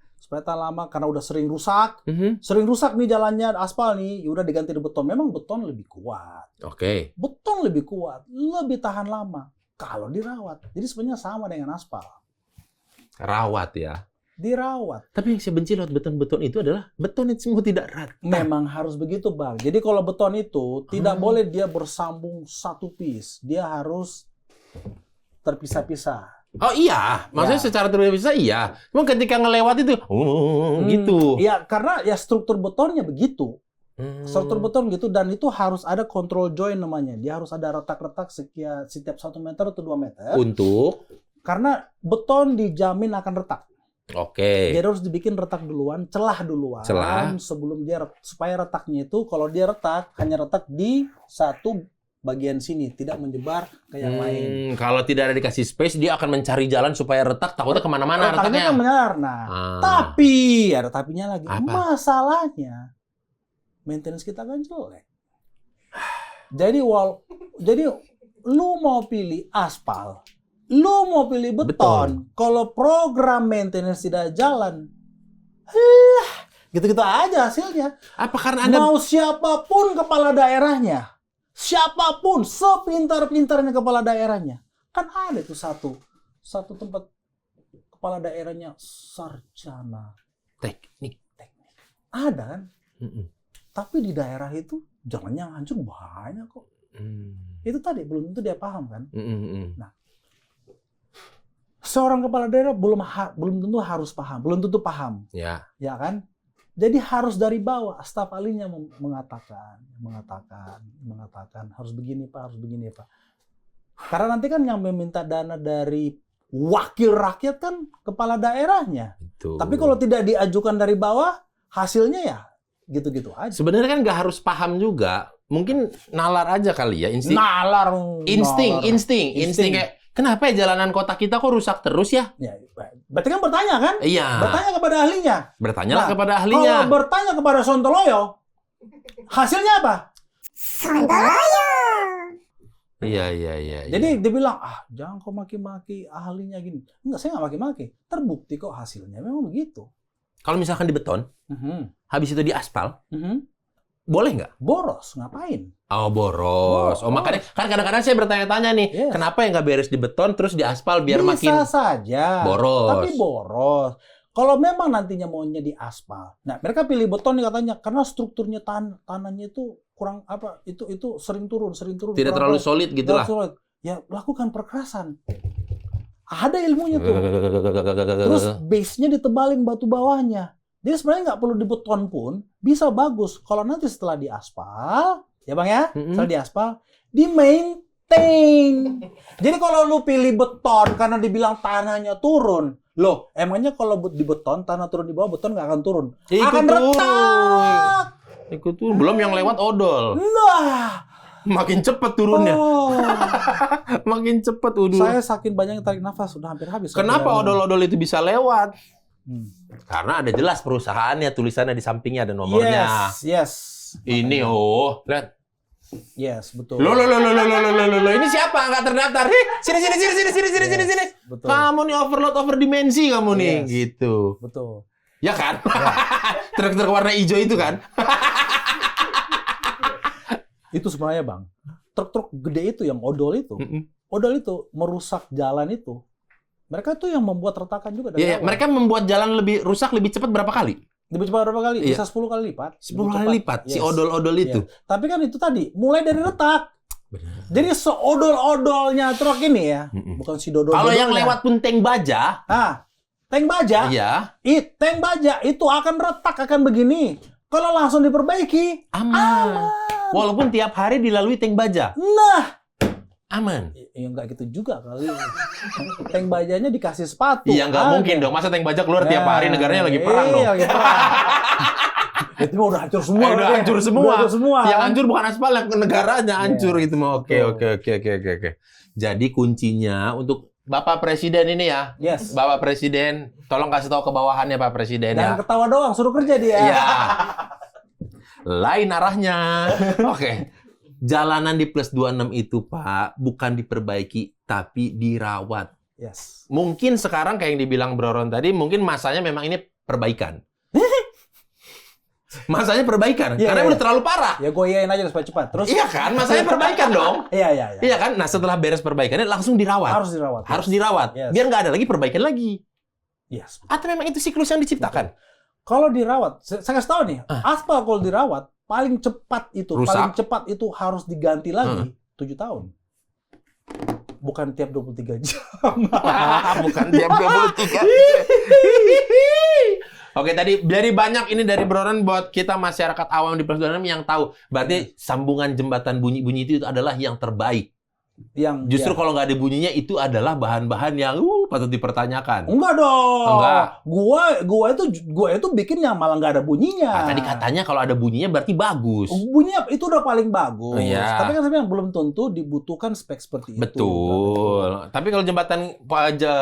karena udah sering rusak. Sering rusak nih jalannya, aspal nih, ya udah diganti di beton. Memang beton lebih kuat. Oke. Beton lebih kuat, lebih tahan lama kalau dirawat. Jadi sebenarnya sama dengan aspal. Rawat ya. Dirawat. Tapi yang saya benci lewat beton-beton itu adalah beton itu semua tidak rata. Memang harus begitu, Bang. Jadi kalau beton itu tidak boleh dia bersambung satu piece. Dia harus terpisah-pisah. Oh iya, maksudnya secara terpisah iya. Cuma ketika ngelewat itu, gitu. Iya, karena ya struktur betonnya begitu. Struktur beton gitu, dan itu harus ada control joint namanya. Dia harus ada retak-retak setiap 1 meter atau 2 meter. Untuk? Karena beton dijamin akan retak. Oke. Jadi harus dibikin retak duluan, celah duluan. Celah. Sebelum dia, supaya retaknya itu, kalau dia retak, hanya retak di satu bagian sini, tidak menyebar ke yang lain. Kalau tidak ada dikasih space, dia akan mencari jalan supaya retak, takutnya kemana-mana Retaknya retaknya. kan benar. Nah, tapi ada tapinya lagi. Apa? Masalahnya, maintenance kita kan jelek. Jadi lu mau pilih aspal, lu mau pilih beton, kalau program maintenance tidak jalan, gitu-gitu aja hasilnya. Apa karena Anda Mau siapapun kepala daerahnya, siapapun sepintar-pintarnya kepala daerahnya, kan ada tuh satu tempat kepala daerahnya sarjana teknik? ada kan? Mm-mm. Tapi di daerah itu jalan yang hancur banyak kok. Itu tadi belum tentu dia paham kan? Seorang kepala daerah belum tentu harus paham, belum tentu paham, Ya. ya kan? Jadi harus dari bawah, staf ahlinya mengatakan harus begini Pak, harus begini Pak. Karena nanti kan yang meminta dana dari wakil rakyat kan kepala daerahnya. Betul. Tapi kalau tidak diajukan dari bawah, hasilnya ya gitu-gitu aja. Sebenarnya kan nggak harus paham juga. Mungkin nalar aja kali ya, insting kayak kenapa ya jalanan kota kita kok rusak terus ya? Ya, berarti kan bertanya kan? Iya. Bertanya kepada ahlinya. Bertanyalah Nah, kepada ahlinya. Kalau bertanya kepada Sontoloyo, hasilnya apa? Sontoloyo. Iya. Jadi dia bilang, jangan kau maki-maki ahlinya gini. Enggak, saya nggak maki-maki. Terbukti kok hasilnya memang begitu. Kalau misalkan di beton, habis itu di aspal, boleh nggak? Boros, ngapain? Oh, boros. Oh, makanya kan kadang-kadang saya bertanya-tanya nih, Yes. kenapa yang nggak beres di beton terus di aspal biar Bisa makin saja. boros. Tapi boros. Kalau memang nantinya maunya di aspal. Nah, mereka pilih beton nih katanya karena strukturnya tanahnya itu kurang apa? Itu sering turun. Tidak terlalu solid gitu lah. Solid. Ya, lakukan perkerasan. Ada ilmunya tuh. Terus base-nya ditebalin batu bawahnya. Jadi sebenarnya nggak perlu di beton pun bisa bagus. Kalau nanti setelah di aspal, ya Bang ya, setelah di aspal, di maintain. Jadi kalau lu pilih beton karena dibilang tanahnya turun, loh, emangnya kalau di beton tanah turun di bawah, beton nggak akan turun? Ikut Akan turun. retak. Ikut turun. Belum yang lewat odol. Nah, Makin cepet turunnya. oh, Makin cepet udah. saya saking banyak tarik nafas sudah hampir habis. Kenapa odol-odol itu bisa lewat? Hmm. Karena ada jelas perusahaannya, tulisannya di sampingnya ada nomornya. Yes. Ini lihat. Yes, betul. Loh, ini siapa nggak terdaftar? Sini. Betul. Kamu nih over dimensi kamu nih, Yes. gitu. Betul. Ya kan? Truk-truk warna hijau itu kan? Itu sebenarnya Bang, truk-truk gede itu yang odol itu merusak jalan itu. Mereka tuh yang membuat retakan juga dari Iya, awal. mereka membuat jalan lebih rusak lebih cepat berapa kali? Lebih cepat berapa kali? Iya. Bisa 10 kali lipat. 10 Lebih kali cepat. lipat si Yes. odol-odol itu. Iya. Tapi kan itu tadi, mulai dari retak. Jadi seodol-odolnya truk ini ya, bukan si dodol. Kalau yang lewat pun tank baja, tank baja, iya, tank baja itu akan retak, akan begini. Kalau langsung diperbaiki, aman. Walaupun tiap hari dilalui tank baja, nah, aman. ya nggak gitu juga kali. Tank bajanya dikasih sepatu. Iya, nggak ada. mungkin dong. Masa tank baja keluar tiap hari, negaranya lagi perang dong. Iya, lagi perang. Itu mah udah hancur semua. Udah hancur semua. Udah hancur semua. Yang hancur bukan aspal, yang negaranya hancur Yes, gitu. Oke. betul. Jadi kuncinya untuk Bapak Presiden ini ya. Yes. Bapak Presiden, tolong kasih tahu ke bawahannya Pak Presiden Jangan ya. ketawa doang, suruh kerja dia. Iya. Lain arahnya. Oke. Jalanan di plus 26 itu, Pak, bukan diperbaiki, tapi dirawat. Yes. Mungkin sekarang kayak yang dibilang Bro Ron tadi, mungkin masanya memang ini perbaikan. Masanya perbaikan, Iya, karena iya. udah terlalu parah. Ya goyain aja supaya cepat. Terus Iya kan, masanya perbaikan dong. Iya. Iya kan? Nah, setelah beres perbaikannya langsung dirawat. Harus dirawat. Harus dirawat. Yes. Biar nggak ada lagi perbaikan lagi. Yes. Atau memang itu siklus yang diciptakan? Kalau dirawat, saya kasih tahu nih, aspal kalau dirawat paling cepat itu, Rusak. harus diganti lagi 7 tahun. Bukan tiap 23 jam. Bukan tiap 23. Oke, tadi dari banyak ini dari Bro Ron buat kita masyarakat awam di plus 26 yang tahu. Berarti sambungan jembatan bunyi-bunyi itu adalah yang terbaik. Justru kalau nggak ada bunyinya itu adalah bahan-bahan yang patut dipertanyakan. Enggak dong. Enggak. Gua itu bikin yang malah nggak ada bunyinya. Nah, tadi katanya kalau ada bunyinya berarti bagus. Bunyinya itu udah paling bagus. Iya. Tapi kan sebenarnya belum tentu dibutuhkan spek seperti itu. Betul. Tapi kalau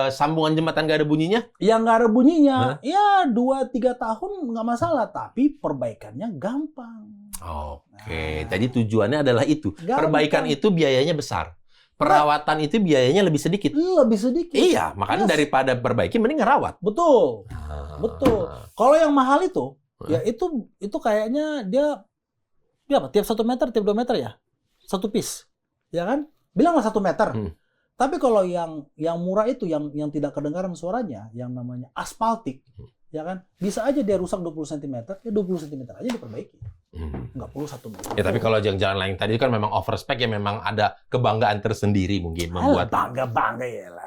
sambungan jembatan nggak ada bunyinya? Yang nggak ada bunyinya, ya 2-3 tahun nggak masalah. Tapi perbaikannya gampang. Oke. Jadi tujuannya adalah itu. Gampang. Perbaikan itu biayanya besar. Perawatan itu biayanya lebih sedikit. Lebih sedikit. Iya, makanya Yes. daripada perbaiki mending ngerawat. Betul. Ah. Betul. Kalau yang mahal itu, ya itu kayaknya dia apa? Tiap 1 meter, tiap 2 meter ya, 1 piece, ya kan? Bilanglah 1 meter. Tapi kalau yang murah itu, yang tidak kedengaran suaranya, yang namanya aspaltik, ya kan? Bisa aja dia rusak 20 cm, ya 20 cm aja diperbaiki. Nggak perlu 1 meter. Ya tapi kalau yang jalan lain tadi kan memang overspec ya, memang ada kebanggaan tersendiri mungkin membuat. Bangga ya lah.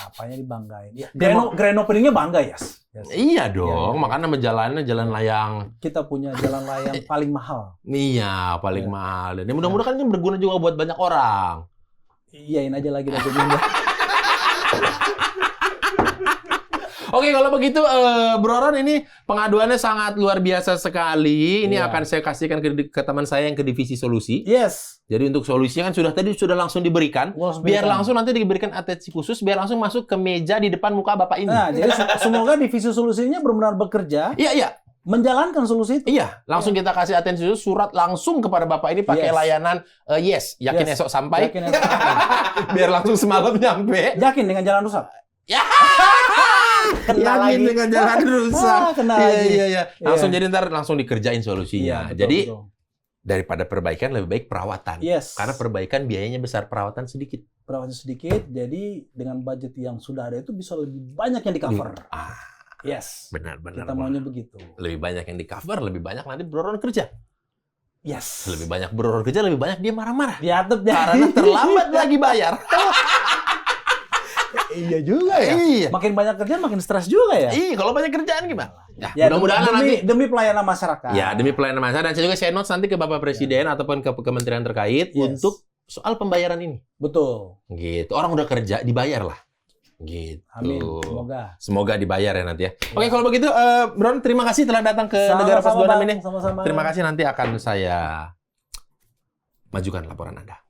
Apanya dibanggain? Ya, Grand openingnya bangga ya. Yes. Iya dong, Iya. makanya nama jalannya jalan layang. Kita punya jalan layang paling mahal. Iya, paling Iya. mahal. Dan mudah-mudahan kan berguna juga buat banyak orang. Iyain aja lagi dari Bunda. Oke, kalau begitu Bro Ron, ini pengaduannya sangat luar biasa sekali. Ini Iya. akan saya kasihkan ke teman saya yang ke divisi solusi. Yes. Jadi untuk solusinya kan sudah langsung diberikan. Biar langsung nanti diberikan atensi khusus, biar langsung masuk ke meja di depan muka Bapak ini. Nah, jadi semoga divisi solusinya benar-benar bekerja Iya, iya. menjalankan solusi itu. Iya, langsung kita kasih atensi khusus, surat langsung kepada Bapak ini pakai Yes. layanan yes, yakin Yes. esok sampai. Yakin esok sampai. Biar langsung semalam nyampe. Yakin dengan jalan rusak. Ya. Kena Yakin lagi. dengan jalan rusak. Kena Iya, lagi. iya, iya. Langsung Iya. jadi ntar langsung dikerjain solusinya. betul, Jadi betul. daripada perbaikan lebih baik perawatan. Yes. Karena perbaikan biayanya besar, perawatan sedikit. Perawatan sedikit, jadi dengan budget yang sudah ada itu bisa lebih banyak yang di cover. Yes. Benar, benar. Kita maunya begitu. Lebih banyak yang di cover, lebih banyak nanti Bro Ron kerja. Yes. Lebih banyak Bro Ron kerja, lebih banyak dia marah-marah. diatur ya. Karena terlambat lagi bayar. Iya juga ya. Iya. Makin banyak kerja makin stres juga ya. Iya, kalau banyak kerjaan gimana? Ya, Ya, mudah-mudahan demi, nanti. demi pelayanan masyarakat. Ya, demi pelayanan masyarakat. Dan saya juga notes nanti ke Bapak Presiden ataupun ke kementerian terkait Yes. untuk soal pembayaran ini. Betul. Gitu. Orang udah kerja, dibayar lah. Gitu. Amin. Semoga. Semoga dibayar ya nanti ya. Oke, kalau begitu, Bro, terima kasih telah datang ke Sama-sama, Negara Pas 26 Bang. ini. Sama-sama. Terima kasih, nanti akan saya majukan laporan Anda.